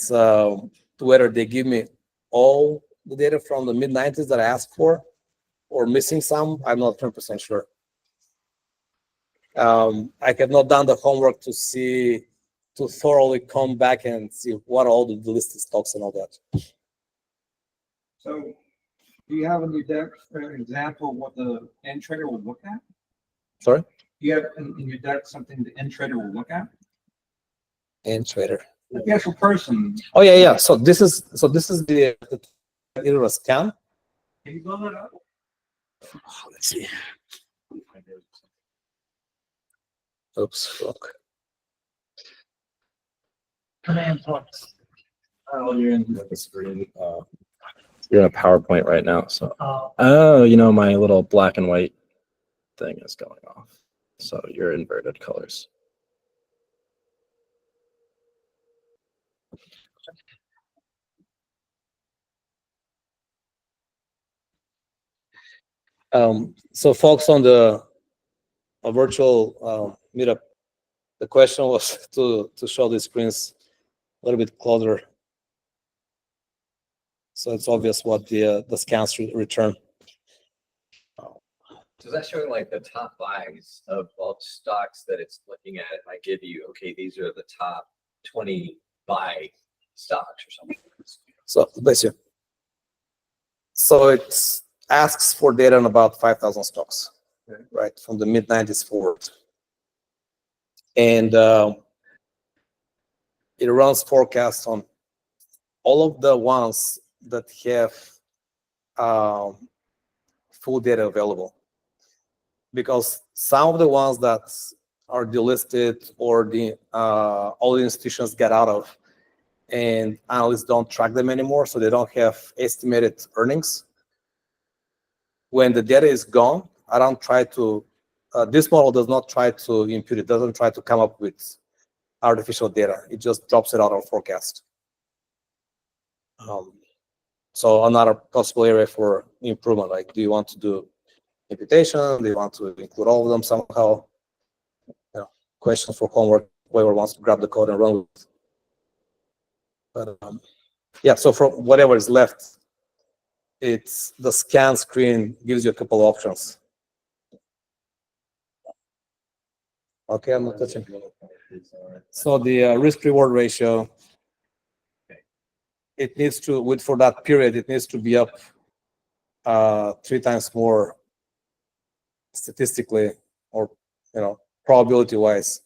whether they give me all the data from the mid-90s that I asked for or missing some, I'm not 100% sure. I have not done the homework to thoroughly come back and see what are all the listed stocks and all that. So do you have in your deck an example of what the end trader will look at? Sorry? Do you have in your deck something the end trader will look at? End trader. The actual person. Oh yeah. So this is the it was scan. Can you blow that up? Let's see. Oops, look. Command plus. Oh, you're in the screen. You're in a PowerPoint right now, so. Uh, Oh, you know, my little black and white thing is going off. So you're inverted colors. So folks on the virtual meetup, the question was to show the screens a little bit closer, so it's obvious what the scans return. Does that show like the top buys of all stocks that it's looking at? It might give you, okay, these are the top 20 buy stocks or something. So bless you. So it asks for data on about 5,000 stocks, okay, right, from the mid-90s forward. And it runs forecasts on all of the ones that have full data available. Because some of the ones that are delisted or all the institutions get out of, and analysts don't track them anymore, so they don't have estimated earnings. When the data is gone, I don't try to, this model does not try to impute it, doesn't try to come up with artificial data. It just drops it out of forecast. So another possible area for improvement, like, do you want to do imputation? Do you want to include all of them somehow? You know, questions for homework, whoever wants to grab the code and run with it. But yeah, so from whatever is left, it's the scan screen gives you a couple of options. Okay, I'm not touching. So the risk-reward ratio, it needs to, for that period, it needs to be up 3 times more statistically, or probability-wise.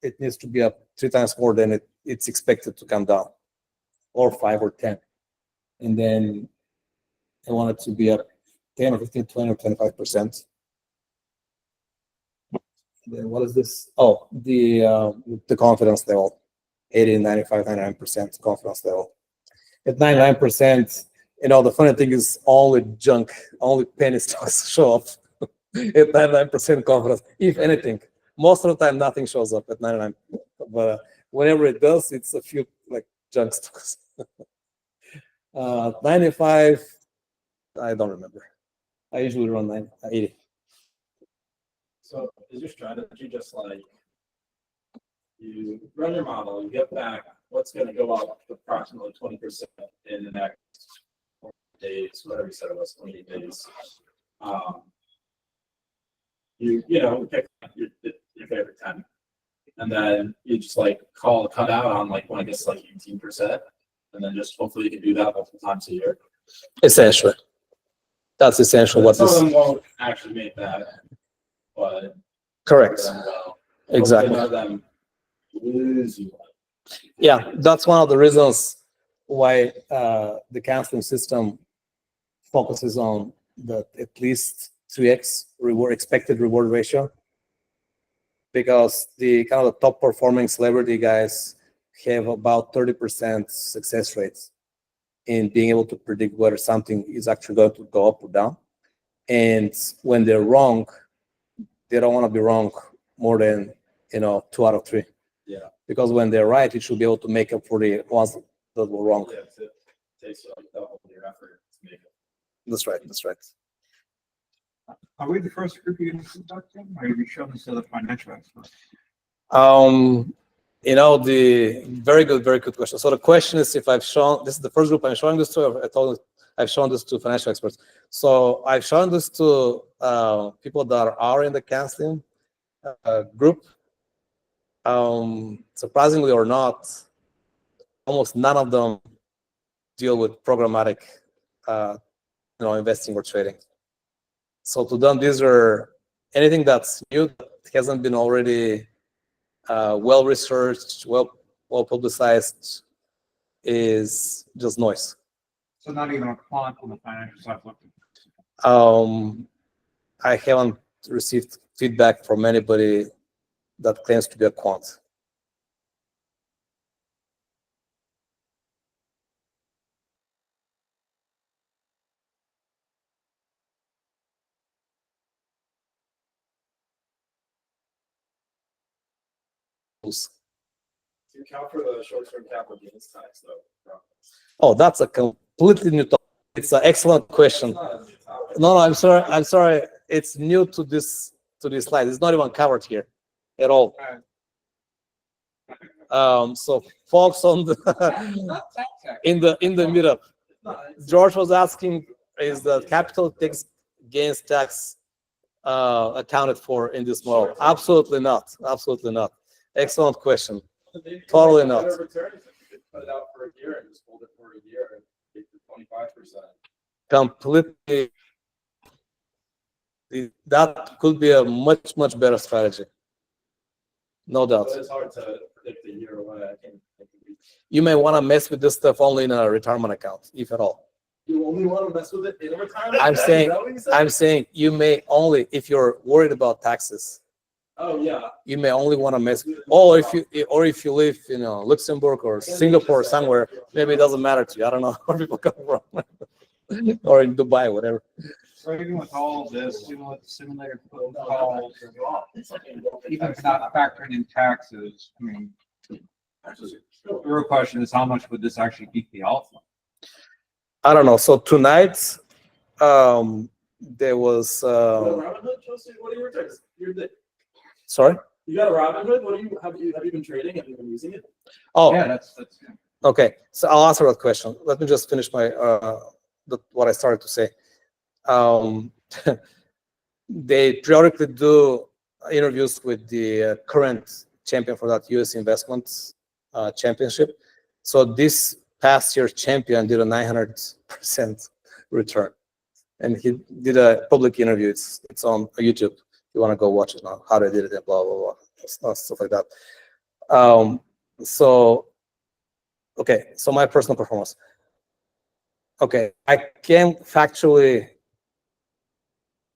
It needs to be up 3 times more than it's expected to come down, or 5 or 10. And then I want it to be up 10 or 15, 20 or 25%. Then what is this? Oh, the confidence level, 80, 95, 99% confidence level. At 99%, the funny thing is only junk, only penny stocks show up at 99% confidence, if anything. Most of the time, nothing shows up at 99. But whenever it does, it's a few like junk stocks. 95, I don't remember. I usually run 80. So is your strategy just like you run your model, you get back what's going to go up approximately 20% in the next 20 days, whatever you said it was, 28 days. You pick your favorite 10, and then you just like call a cutout on like when it gets like 18%, and then just hopefully you can do that multiple times a year. Essentially, that's essentially what some this. of them won't actually make that, but Correct. Exactly. Yeah, that's one of the reasons why the CANSLIM system focuses on the at least 3x expected reward ratio, because the kind of the top performing celebrity guys have about 30% success rates in being able to predict whether something is actually going to go up or down. And when they're wrong, they don't want to be wrong more than 2 out of 3. Yeah. Because when they're right, you should be able to make up for the ones that were wrong. Yeah, it takes like double your effort to make it. That's right. That's right. Are we the first group you're going to conduct them, or have you shown this to the financial experts? The very good question. So the question is, if I've shown, this is the first group I'm showing this to, I've shown this to financial experts. So I've shown this to people that are in the CanSLIM group. Surprisingly or not, almost none of them deal with programmatic investing or trading. So to them, these are anything that's new that hasn't been already well researched, well publicized, is just noise. So not even a quant on the financial side looking. I haven't received feedback from anybody that claims to be a quant. To account for the short-term capital gains tax, though. Oh, that's a completely new topic. It's an excellent question. No, I'm sorry. It's new to this slide. It's not even covered here at all. So folks on the in the meetup, George was asking, is the capital gains tax accounted for in this model? Absolutely not. Absolutely not. Excellent question. Totally not. Put it out for a year and just hold it for a year and take the 25%. Completely. That could be a much better strategy. No doubt. But it's hard to predict a year away. I can't think of it. You may want to mess with this stuff only in a retirement account, if at all. You only want to mess with it in a retirement? I'm saying you may only, if you're worried about taxes. Oh yeah. You may only want to mess with, if you live in Luxembourg or Singapore or somewhere, maybe it doesn't matter to you. I don't know where people come from. Or in Dubai, whatever. So even with all this, even with the simulator protocols, even if not factoring in taxes, I mean, the real question is how much would this actually beat the alpha? I don't know. So tonight, there was. What are your tricks? Sorry? You got a Robinhood? Have you been trading? Have you been using it? Oh, yeah, that's okay. So I'll answer that question. Let me just finish my what I started to say. They periodically do interviews with the current champion for that U.S. investment championship. So this past year's champion did a 900% return, and he did a public interview. It's on YouTube. You want to go watch it now, how they did it, and blah, blah, blah, stuff like that. So my personal performance. Okay, I can factually,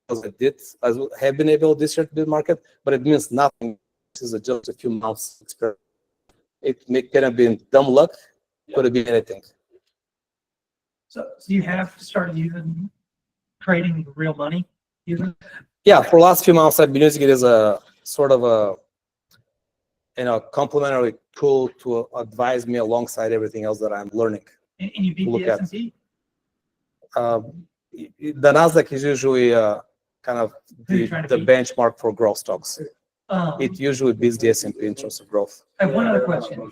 as I have been able this year to do the market, but it means nothing. This is just a few months experience. It could have been dumb luck, could have been anything. So you have started using trading real money even? Yeah, for the last few months, I've been using it as a sort of a complementary tool to advise me alongside everything else that I'm learning. And you beat the S&P? The Nasdaq is usually kind of the benchmark for growth stocks. It usually beats the S&P in terms of growth. I have one other question.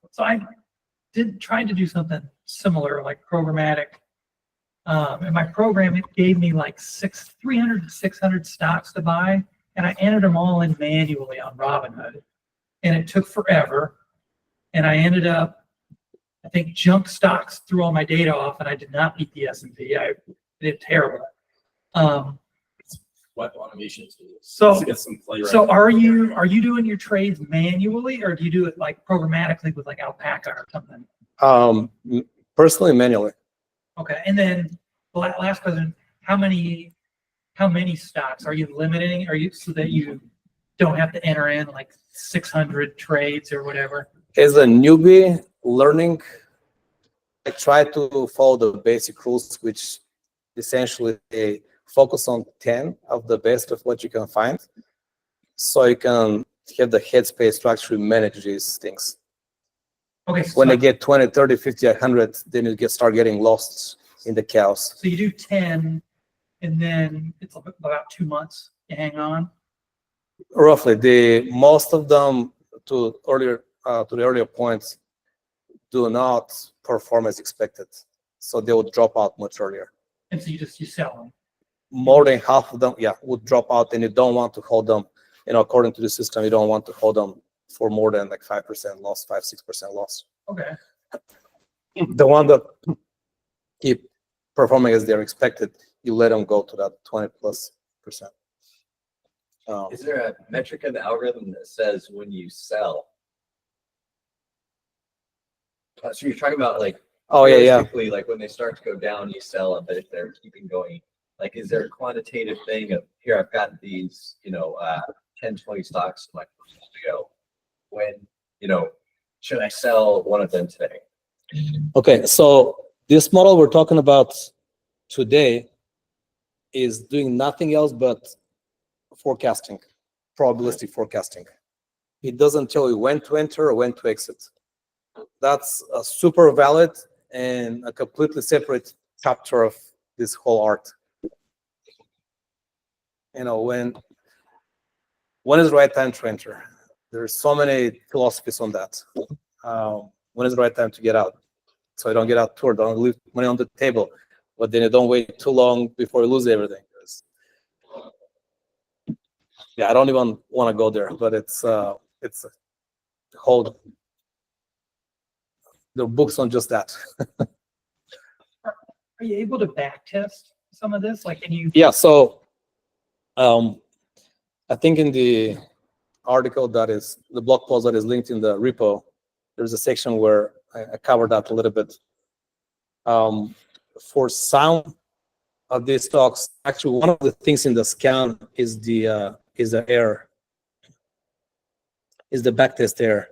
So I tried to do something similar, like programmatic. In my program, it gave me like 300 to 600 stocks to buy, and I entered them all in manually on Robinhood, and it took forever. And I ended up, I think, junk stocks threw all my data off, and I did not beat the S&P. I did terrible. What automation tools? So to get some play right. So are you doing your trades manually, or do you do it like programmatically with like Alpaca or something? Personally, manually. Okay, and then last question: how many stocks are you limiting? Are you so that you don't have to enter in like 600 trades or whatever? As a newbie learning, I try to follow the basic rules, which essentially they focus on 10 of the best of what you can find, so you can have the headspace to actually manage these things. Okay. So when they get 20, 30, 50, 100, then you start getting lost in the chaos. So you do 10, and then it's about 2 months to hang on. Roughly, most of them, to the earlier points, do not perform as expected, so they would drop out much earlier. And so you sell them. More than half of them, would drop out, and you don't want to hold them. According to the system, you don't want to hold them for more than like 5% loss, 5-6% loss. Okay. The one that keep performing as they're expected, you let them go to that 20+%. Is there a metric in the algorithm that says when you sell? So you're talking about like, realistically, like when they start to go down, you sell them, but if they're keeping going, like, is there a quantitative thing of here, I've got these, 10, 20 stocks in my portfolio. When, should I sell one of them today? Okay, so this model we're talking about today is doing nothing else but forecasting, probabilistic forecasting. It doesn't tell you when to enter or when to exit. That's a super valid and a completely separate chapter of this whole art. When is the right time to enter? There's so many philosophies on that. When is the right time to get out? So you don't get out too, don't leave money on the table, but then you don't wait too long before you lose everything. I don't even want to go there, but it's a whole. There are books on just that. Are you able to back test some of this? Like, can you? Yeah. So, I think in the article the blog post that is linked in the repo, there's a section where I covered that a little bit. For some of these stocks, actually, one of the things in the scan is the error, is the backtest error.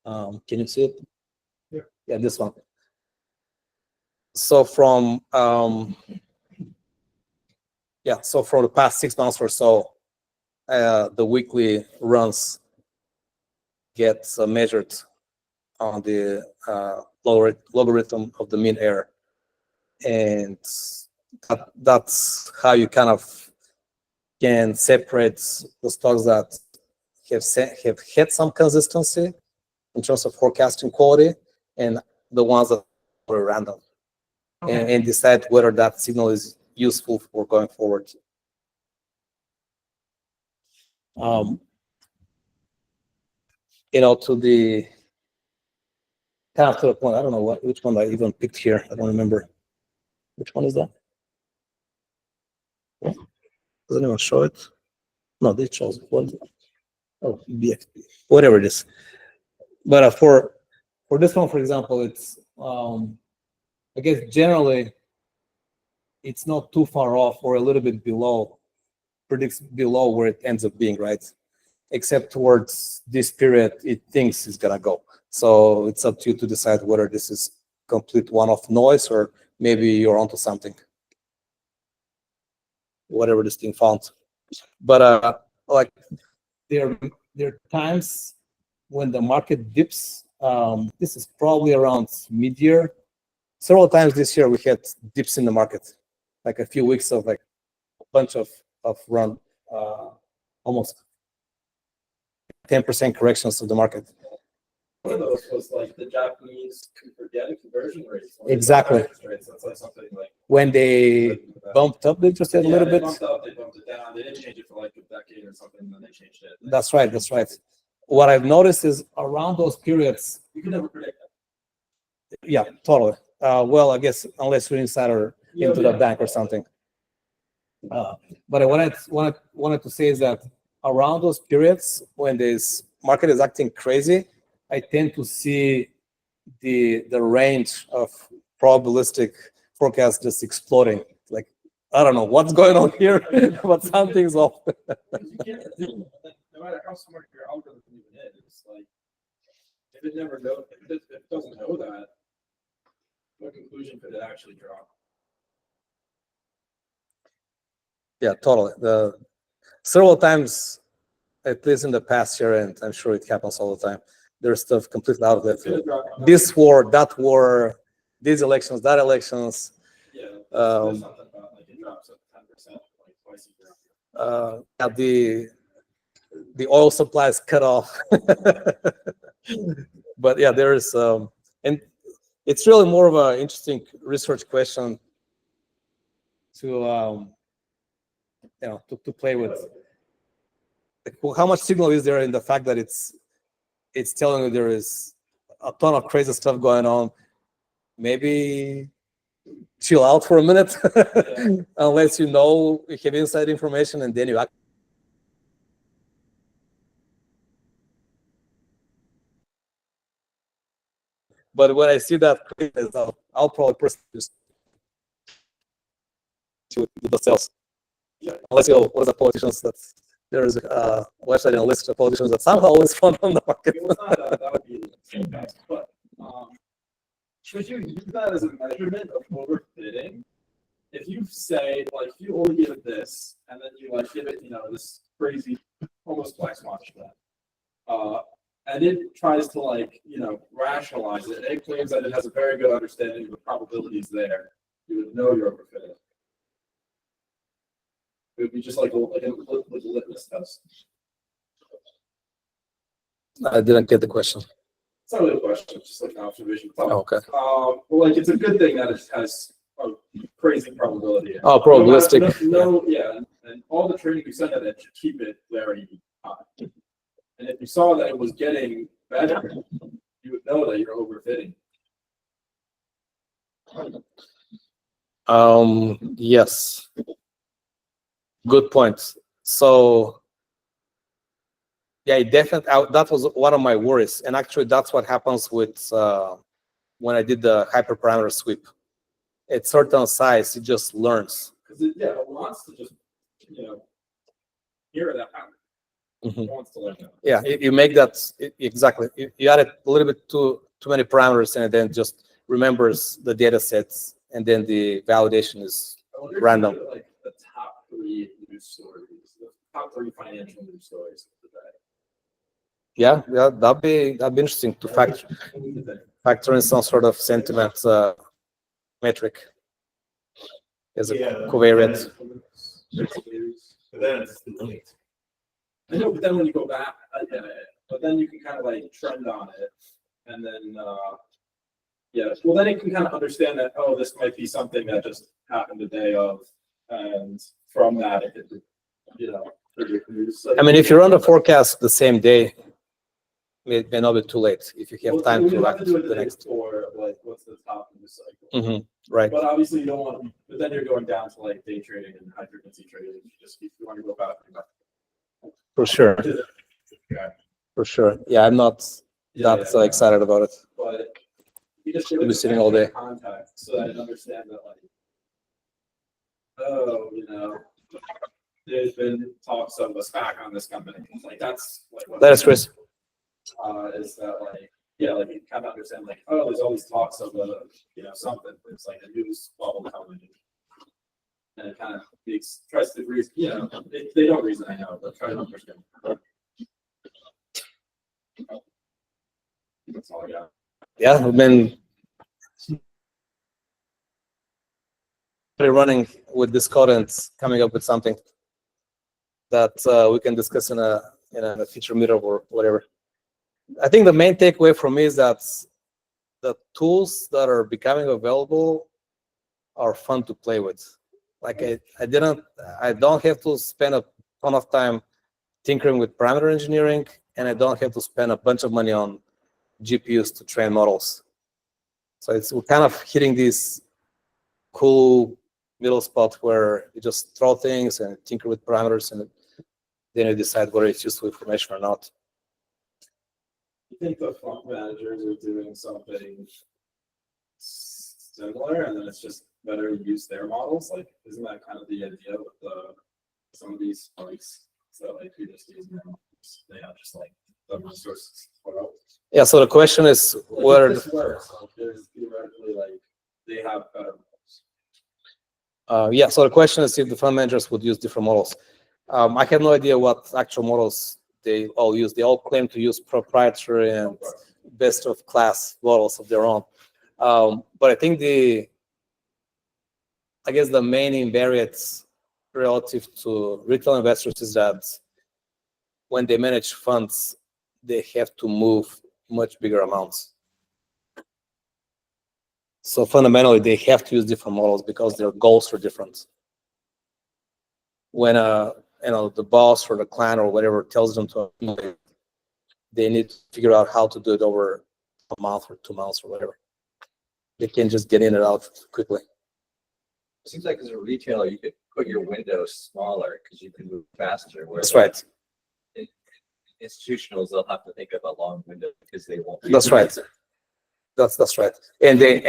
Can you see it? Yeah, this one. So from for the past 6 months or so, the weekly runs get measured on the logarithm of the mean error, and that's how you kind of can separate the stocks that have had some consistency in terms of forecasting quality and the ones that are random. Okay. And decide whether that signal is useful for going forward. To the kind of to the point, I don't know which one I even picked here. I don't remember. Which one is that? Doesn't even show it. No, they chose one. Oh, BXP, whatever it is. But for this one, for example, it's I guess generally it's not too far off or a little bit below, predicts below where it ends up being, right? Except towards this period, it thinks it's gonna go. So it's up to you to decide whether this is complete one-off noise or maybe you're onto something. Whatever this thing found. But like there are times when the market dips. This is probably around mid-year. Several times this year we had dips in the market, like a few weeks of like a bunch of run, almost 10% corrections of the market. One of those was like the Japanese conversion rates. Exactly. That's like something like when they bumped up, they just did a little bit. They bumped up, they bumped it down. They didn't change it for like a decade or something, and then they changed it. That's right. That's right. What I've noticed is around those periods. You can never predict that. Yeah, totally. Well, I guess unless you're insider into the bank or something. But what I wanted to say is that around those periods when this market is acting crazy, I tend to see the range of probabilistic forecasts just exploding. Like, I don't know what's going on here, but something's off. No matter how smart your algorithm even is, like if it never knows, if it doesn't know that, what conclusion could it actually draw? Yeah, totally. Several times, at least in the past year, and I'm sure it happens all the time, there's stuff completely out of left field. This war, that war, these elections, that elections. Yeah, there's something about like it drops up 10% like twice a year. The oil supply is cut off. But yeah, there is, and it's really more of an interesting research question to to play with. Like, how much signal is there in the fact that it's telling you there is a ton of crazy stuff going on? Maybe chill out for a minute, unless you have inside information, and then you act. But when I see that, I'll probably personally to the sales. Yeah. Unless you what are the politicians that there is a website and a list of politicians that somehow always found on the market. That would be the best, but should you use that as a measurement of overfitting? If you say, like, if you only give it this, and then you like give it, this crazy, almost black swan that, and it tries to like, rationalize it, it claims that it has a very good understanding of the probabilities there, you would know you're overfitting. It would be just like a litmus test. I didn't get the question. It's not really a question, it's just like an observation. Oh, okay. Well, like it's a good thing that it has a crazy probability. Oh, probabilistic. And all the training you send at it should keep it very high. And if you saw that it was getting better, you would know that you're overfitting. Yes. Good point. So, yeah, definitely. That was one of my worries, and actually, that's what happens with when I did the hyperparameter sweep. At certain size, it just learns. Because it wants to just hear that pattern. It wants to learn that. Yeah, you make that exactly. You added a little bit too many parameters, and it then just remembers the data sets, and then the validation is random. Like the top 3 news stories, the top 3 financial news stories of the day. Yeah, that'd be interesting to factor in some sort of sentiment metric as a covariate. But then it's late. I know, but then when you go back, but then you can kind of like trend on it, and then well, then it can kind of understand that this might be something that just happened the day of, and from that it could I mean, if you run the forecast the same day, it may not be too late if you have time to react to the next. Or like, what's the top of the cycle? Right. But obviously you don't want. But then you're going down to like day trading and high frequency trading. You want to go back. For sure. For sure. Yeah, I'm not that excited about it. But you just be sitting all day. Contact so that I understand that, like, there's been talks of a SPAC on this company. Like that's like what that is Chris. Is that like like you kind of understand like there's all these talks of something. It's like a news bubble coming. And it kind of tries to reason, they don't reason, I know, but try to understand. That's all I got. Yeah, I've been running with this code and coming up with something that we can discuss in a future meetup or whatever. I think the main takeaway for me is that the tools that are becoming available are fun to play with. Like I don't have to spend a ton of time tinkering with parameter engineering, and I don't have to spend a bunch of money on GPUs to train models. So we're kind of hitting this cool middle spot where you just throw things and tinker with parameters, and then you decide whether it's useful information or not. you think the fund managers are doing something similar, and then it's just better to use their models? Like, isn't that kind of the idea with some of these spikes? So like you're just using them, they have just like the resources. Yeah. So the question is where this works. Like, there's theoretically like they have better yeah. So the question is if the fund managers would use different models. I have no idea what actual models they all use. They all claim to use proprietary and best of class models of their own. But I think I guess the main invariant relative to retail investors is that when they manage funds, they have to move much bigger amounts. So fundamentally, they have to use different models because their goals are different. When the boss or the client or whatever tells them to accumulate, they need to figure out how to do it over a month or 2 months or whatever. They can't just get in and out quickly. It seems like as a retailer, you could put your windows smaller because you can move faster. That's right. Institutionals, they'll have to think of a long window because they won't. That's right. That's right. And they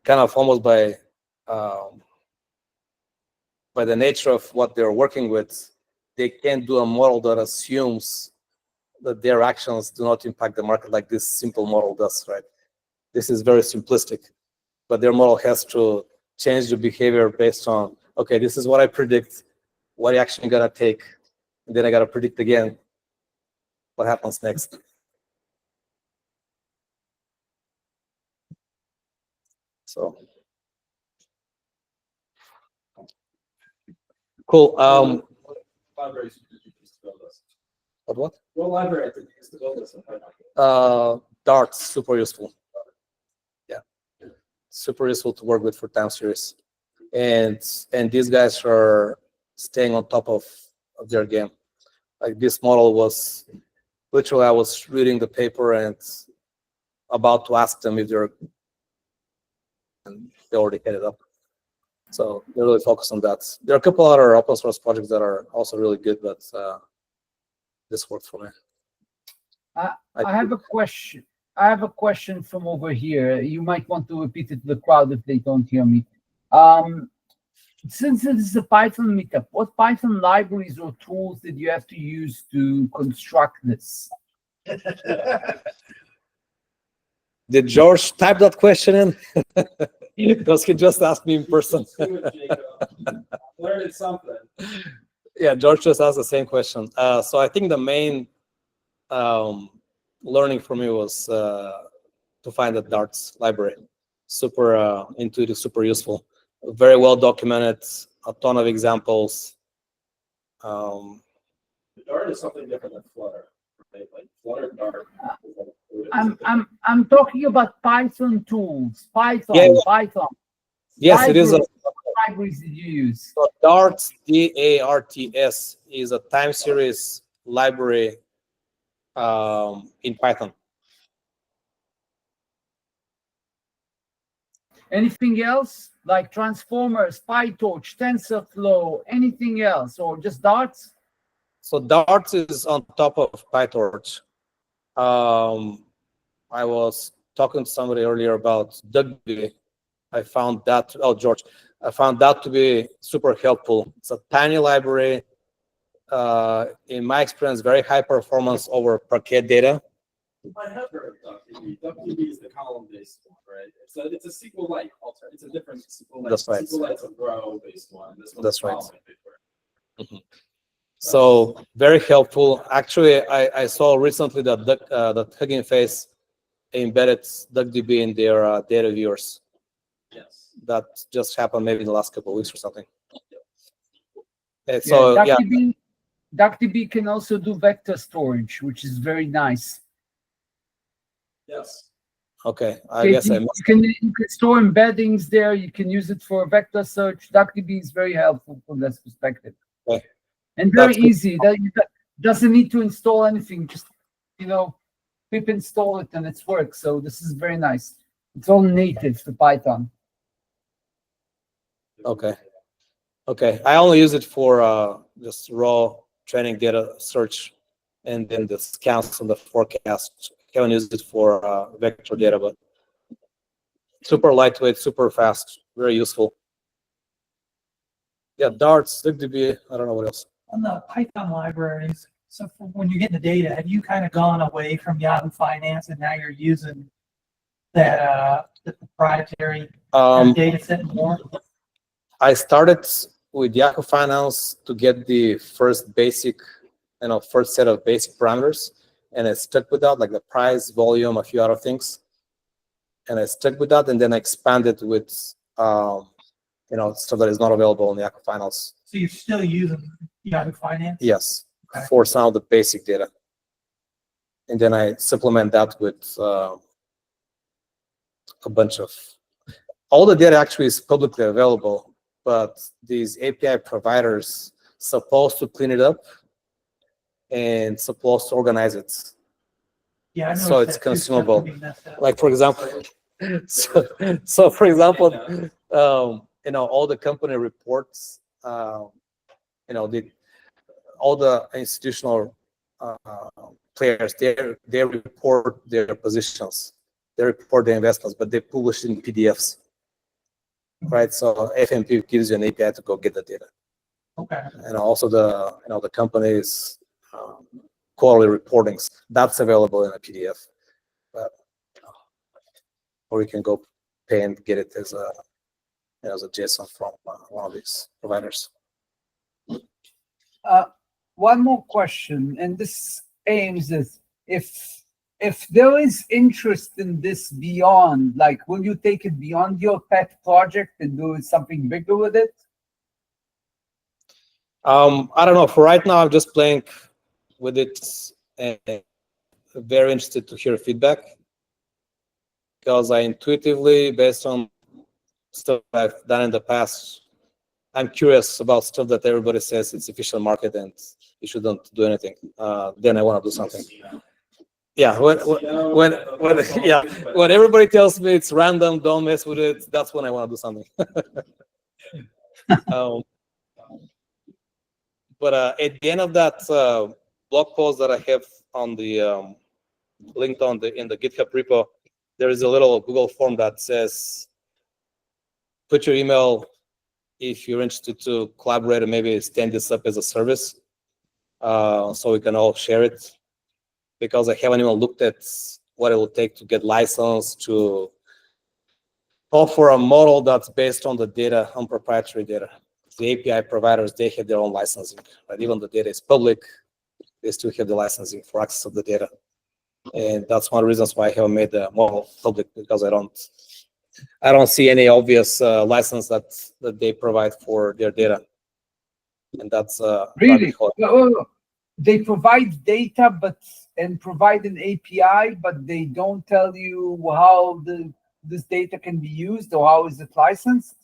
kind of almost by the nature of what they're working with, they can't do a model that assumes that their actions do not impact the market like this simple model does, right? This is very simplistic, but their model has to change the behavior based on, okay, this is what I predict, what action you gotta take, and then I gotta predict again what happens next. So cool. libraries you use to build this. What? What library did you use to build this? Darts, super useful. Yeah, super useful to work with for time series, and these guys are staying on top of their game. Like this model was literally, I was reading the paper and about to ask them if and they already had it up. So they're really focused on that. There are a couple other open source projects that are also really good, but this worked for me. I have a question. I have a question from over here. You might want to repeat it to the crowd if they don't hear me. Since it is a Python meetup, what Python libraries or tools did you have to use to construct this? Did George type that question in? Because he just asked me in person. Learned something. Yeah, George just asked the same question. So I think the main learning for me was to find the Darts library. Super intuitive, super useful, very well documented, a ton of examples. Dart is something different than Flutter, right? Like Flutter, Dart. I'm talking about Python tools. Python. Yes, libraries. it is. What libraries did you use? So Darts, DARTS, is a time series library in Python. Anything else like transformers, PyTorch, TensorFlow, anything else, or just Darts? So Darts is on top of PyTorch. I was talking to somebody earlier about DuckDB. I found that, George, I found that to be super helpful. It's a tiny library. In my experience, very high performance over Parquet data. I have heard of DuckDB. DuckDB is the column-based one, right? It's a SQLite alter. It's a different SQLite. That's right. SQLite's a row-based one. This one's That's right. column-based. So very helpful. Actually, I saw recently that that Hugging Face embedded DuckDB in their data viewers. Yes. That just happened maybe in the last couple of weeks or something. So DuckDB can also do vector storage, which is very nice. Yes. Okay, I guess you can store embeddings there. You can use it for vector search. DuckDB is very helpful from that perspective. Okay. And very easy. That doesn't need to install anything. Just pip install it and it's works. So this is very nice. It's all native to Python. Okay. I only use it for just raw training data search and then the scans and the forecast. Haven't used it for vector data, but super lightweight, super fast, very useful. Yeah, darts, LibDB, I don't know what else. On the Python libraries, so for when you're getting the data, have you kind of gone away from Yahoo Finance and now you're using that the proprietary data set more? I started with Yahoo Finance to get the first basic, first set of basic parameters, and I stuck with that, like the price, volume, a few other things, and I stuck with that, and then I expanded with stuff that is not available in Yahoo Finance. So you're still using Yahoo Finance? Yes, okay. For some of the basic data, and then I supplement that with a bunch of all the data actually is publicly available, but these API providers supposed to clean it up and supposed to organize it. Yeah, I so it's that too, consumable. Like for example, so for example, all the company reports, all the institutional players, they report their positions, they report their investments, but they publish in PDFs. Right, so FMP gives you an API to go get the data. Okay. And also the company's quarterly reportings, that's available in a PDF, or you can go pay and get it as a JSON from one of these providers. One more question, and this aims at if there is interest in this beyond, like, will you take it beyond your pet project and do something bigger with it? I don't know. For right now, I'm just playing with it and very interested to hear feedback, because I intuitively, based on stuff I've done in the past, I'm curious about stuff that everybody says it's efficient market and you shouldn't do anything. Then I want to do something. Yeah, when everybody tells me it's random, don't mess with it, that's when I want to do something. But at the end of that blog post that I have on the linked in the GitHub repo, there is a little Google form that says, put your email if you're interested to collaborate and maybe stand this up as a service, so we can all share it. Because I haven't even looked at what it will take to get licensed to offer a model that's based on the data, on proprietary data. The API providers, they have their own licensing, but even the data is public, they still have the licensing for access of the data. And that's one of the reasons why I haven't made the model public, because I don't see any obvious license that they provide for their data. And that's really? They provide data, and provide an API, but they don't tell you how this data can be used, or how is it licensed?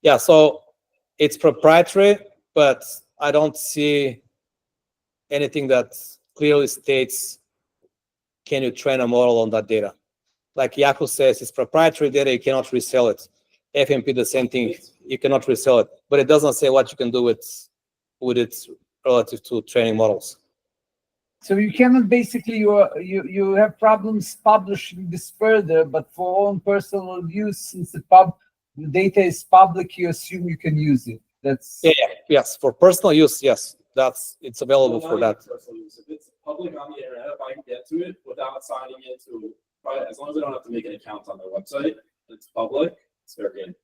Yeah, so it's proprietary, but I don't see anything that clearly states, can you train a model on that data? Like Yahoo says, it's proprietary data, you cannot resell it. FMP, the same thing, you cannot resell it, but it doesn't say what you can do with it relative to training models. So you cannot basically, you have problems publishing this further, but for own personal use, since the data is public, you assume you can use it. That's yes, for personal use, yes, it's available for that. If it's public on the internet, if I can get to it without signing into, as long as I don't have to make an account on their website, it's public, it's fair game.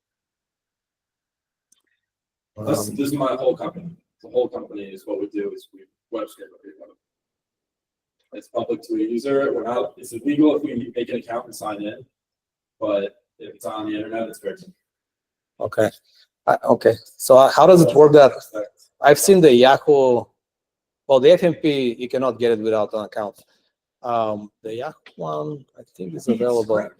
This is my whole company. The whole company is what we do is we web scrape everything. It's public to a user. It's illegal if we make an account and sign in, but if it's on the internet, it's fair game. Okay. Okay. So how does it work that I've seen the Yahoo, well, the FMP, you cannot get it without an account. The Yahoo one, I think is available. Okay.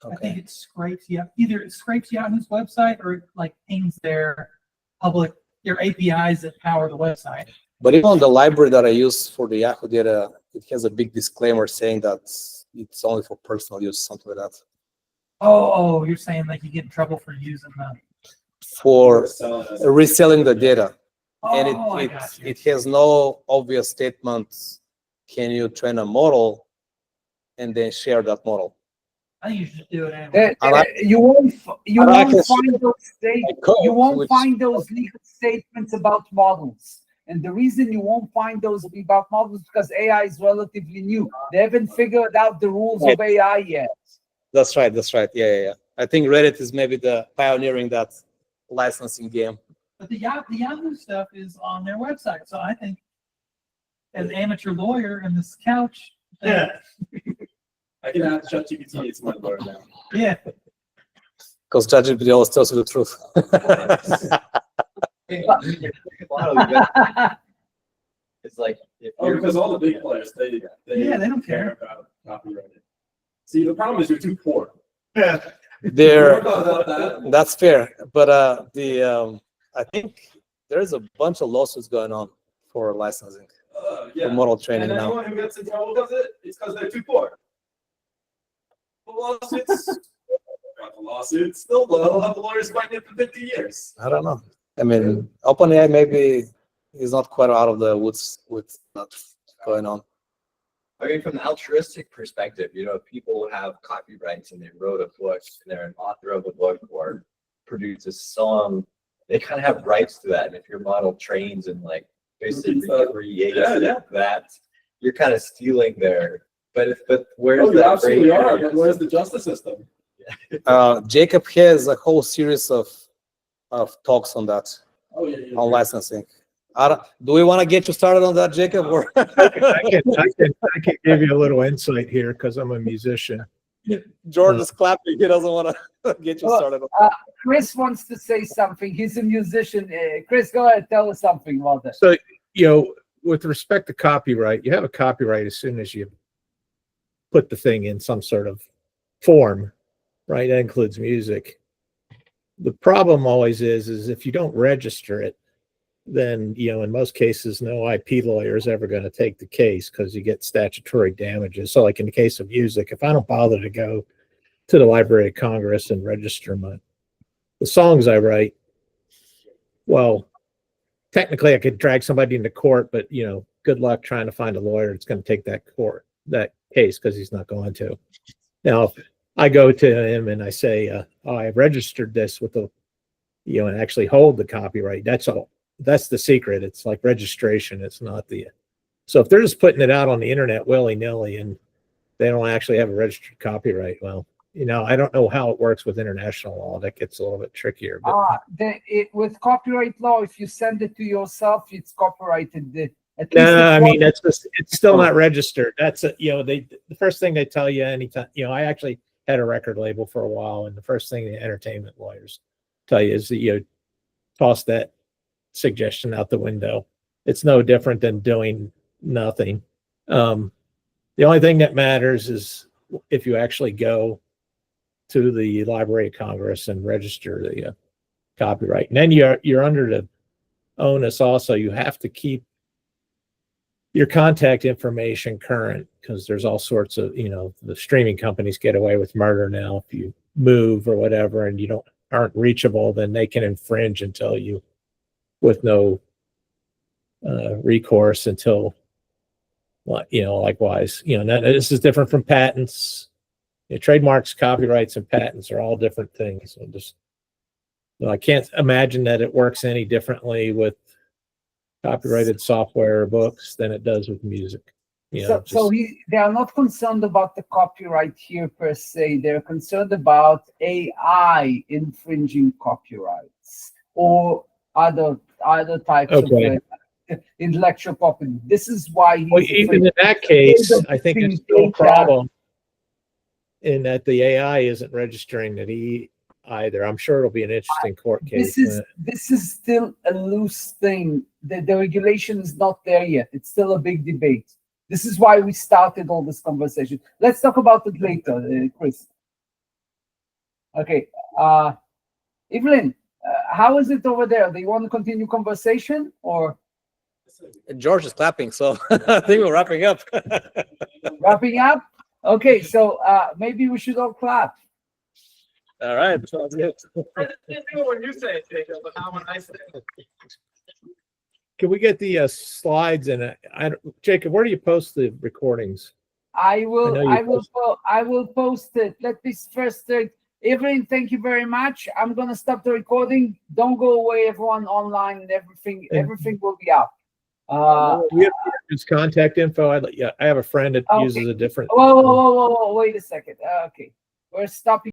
I think it scrapes, either it scrapes Yahoo's website or it like pings their APIs that power the website. But even on the library that I use for the Yahoo data, it has a big disclaimer saying that it's only for personal use, something like that. Oh, you're saying like you get in trouble for using them. For reselling the data. and I got you. it has no obvious statements. Can you train a model and then share that model? I think you should do it anyway. You won't and I can find those you won't which- find those legal statements about models. And the reason you won't find those about models is because AI is relatively new. They haven't figured out the rules of AI yet. That's right. Yeah. I think Reddit is maybe the pioneering that licensing game. But the Yahoo stuff is on their website. So I think as an amateur lawyer in this couch. Yeah. I can ask ChatGPT, it's my lawyer now. Yeah. Because ChatGPT always tells you the truth. It's like, if Oh, you're, because all the big players, they don't care. about copyright. See, the problem is you're too poor. There, About that. that's fair. But I think there's a bunch of lawsuits going on for licensing, Yeah. for model training And now. anyone who gets in trouble does it, it's because they're too poor. The lawsuits, still they'll have the lawyers fighting it for 50 years. I don't know. I mean, OpenAI maybe is not quite out of the woods with what's going on. I mean, from the altruistic perspective, if people have copyrights and they wrote a book and they're an author of a book or produce a song, they kind of have rights to that. And if your model trains and like basically recreates that, you're kind of stealing their. But where's You that absolutely gray are, area? but where's the justice system? Jacob has a whole series of talks on that, Oh, yeah. on licensing. Do we want to get you started on that, Jacob? Or I can give you a little insight here because I'm a musician. George is clapping. He doesn't want to get you started. Chris wants to say something. He's a musician. Chris, go ahead. Tell us something about that. So, with respect to copyright, you have a copyright as soon as you put the thing in some sort of form, right? That includes music. The problem always is if you don't register it, then, in most cases, no IP lawyer is ever going to take the case because you get statutory damages. So like in the case of music, if I don't bother to go to the Library of Congress and register the songs I write, well, technically I could drag somebody into court, but, good luck trying to find a lawyer that's going to take that case because he's not going to. Now, if I go to him and I say, I registered this with and actually hold the copyright, that's all. That's the secret. It's like registration. It's not so if they're just putting it out on the internet willy-nilly and they don't actually have a registered copyright, well, I don't know how it works with international law. That gets a little bit trickier. But With copyright law, if you send it to yourself, it's copyrighted. I mean, it's still not registered. That's the first thing they tell you anytime. I actually had a record label for a while, and the first thing the entertainment lawyers tell you is that toss that suggestion out the window. It's no different than doing nothing. The only thing that matters is if you actually go to the Library of Congress and register the copyright, and then you're under the onus also. You have to keep your contact information current because there's all sorts of the streaming companies get away with murder now. If you move or whatever and you aren't reachable, then they can infringe until you with no recourse until likewise this is different from patents. Trademarks, copyrights, and patents are all different things. I can't imagine that it works any differently with copyrighted software or books than it does with music. They are not concerned about the copyright here per se. They're concerned about AI infringing copyrights or other types of intellectual property. This is why even in that case, I think it's still a problem in that the AI isn't registering that either. I'm sure it'll be an interesting court case. This is still a loose thing. The regulation is not there yet. It's still a big debate. This is why we started all this conversation. Let's talk about it later, Chris. Okay. Evelyn, how is it over there? Do you want to continue conversation or? George is clapping, so I think we're wrapping up. Wrapping up? Okay, so maybe we should all clap. All right. Sounds good. When you say it, Jacob, but how when I say it. can we get the slides and Jacob, where do you post the recordings? I will know you I will post it. Let me first Evelyn, thank you very much. I'm gonna stop the recording. Don't go away, everyone online, and everything will be up. We have his contact info. I have a friend that Okay. uses a different. Whoa, wait a second. Okay, we're stopping.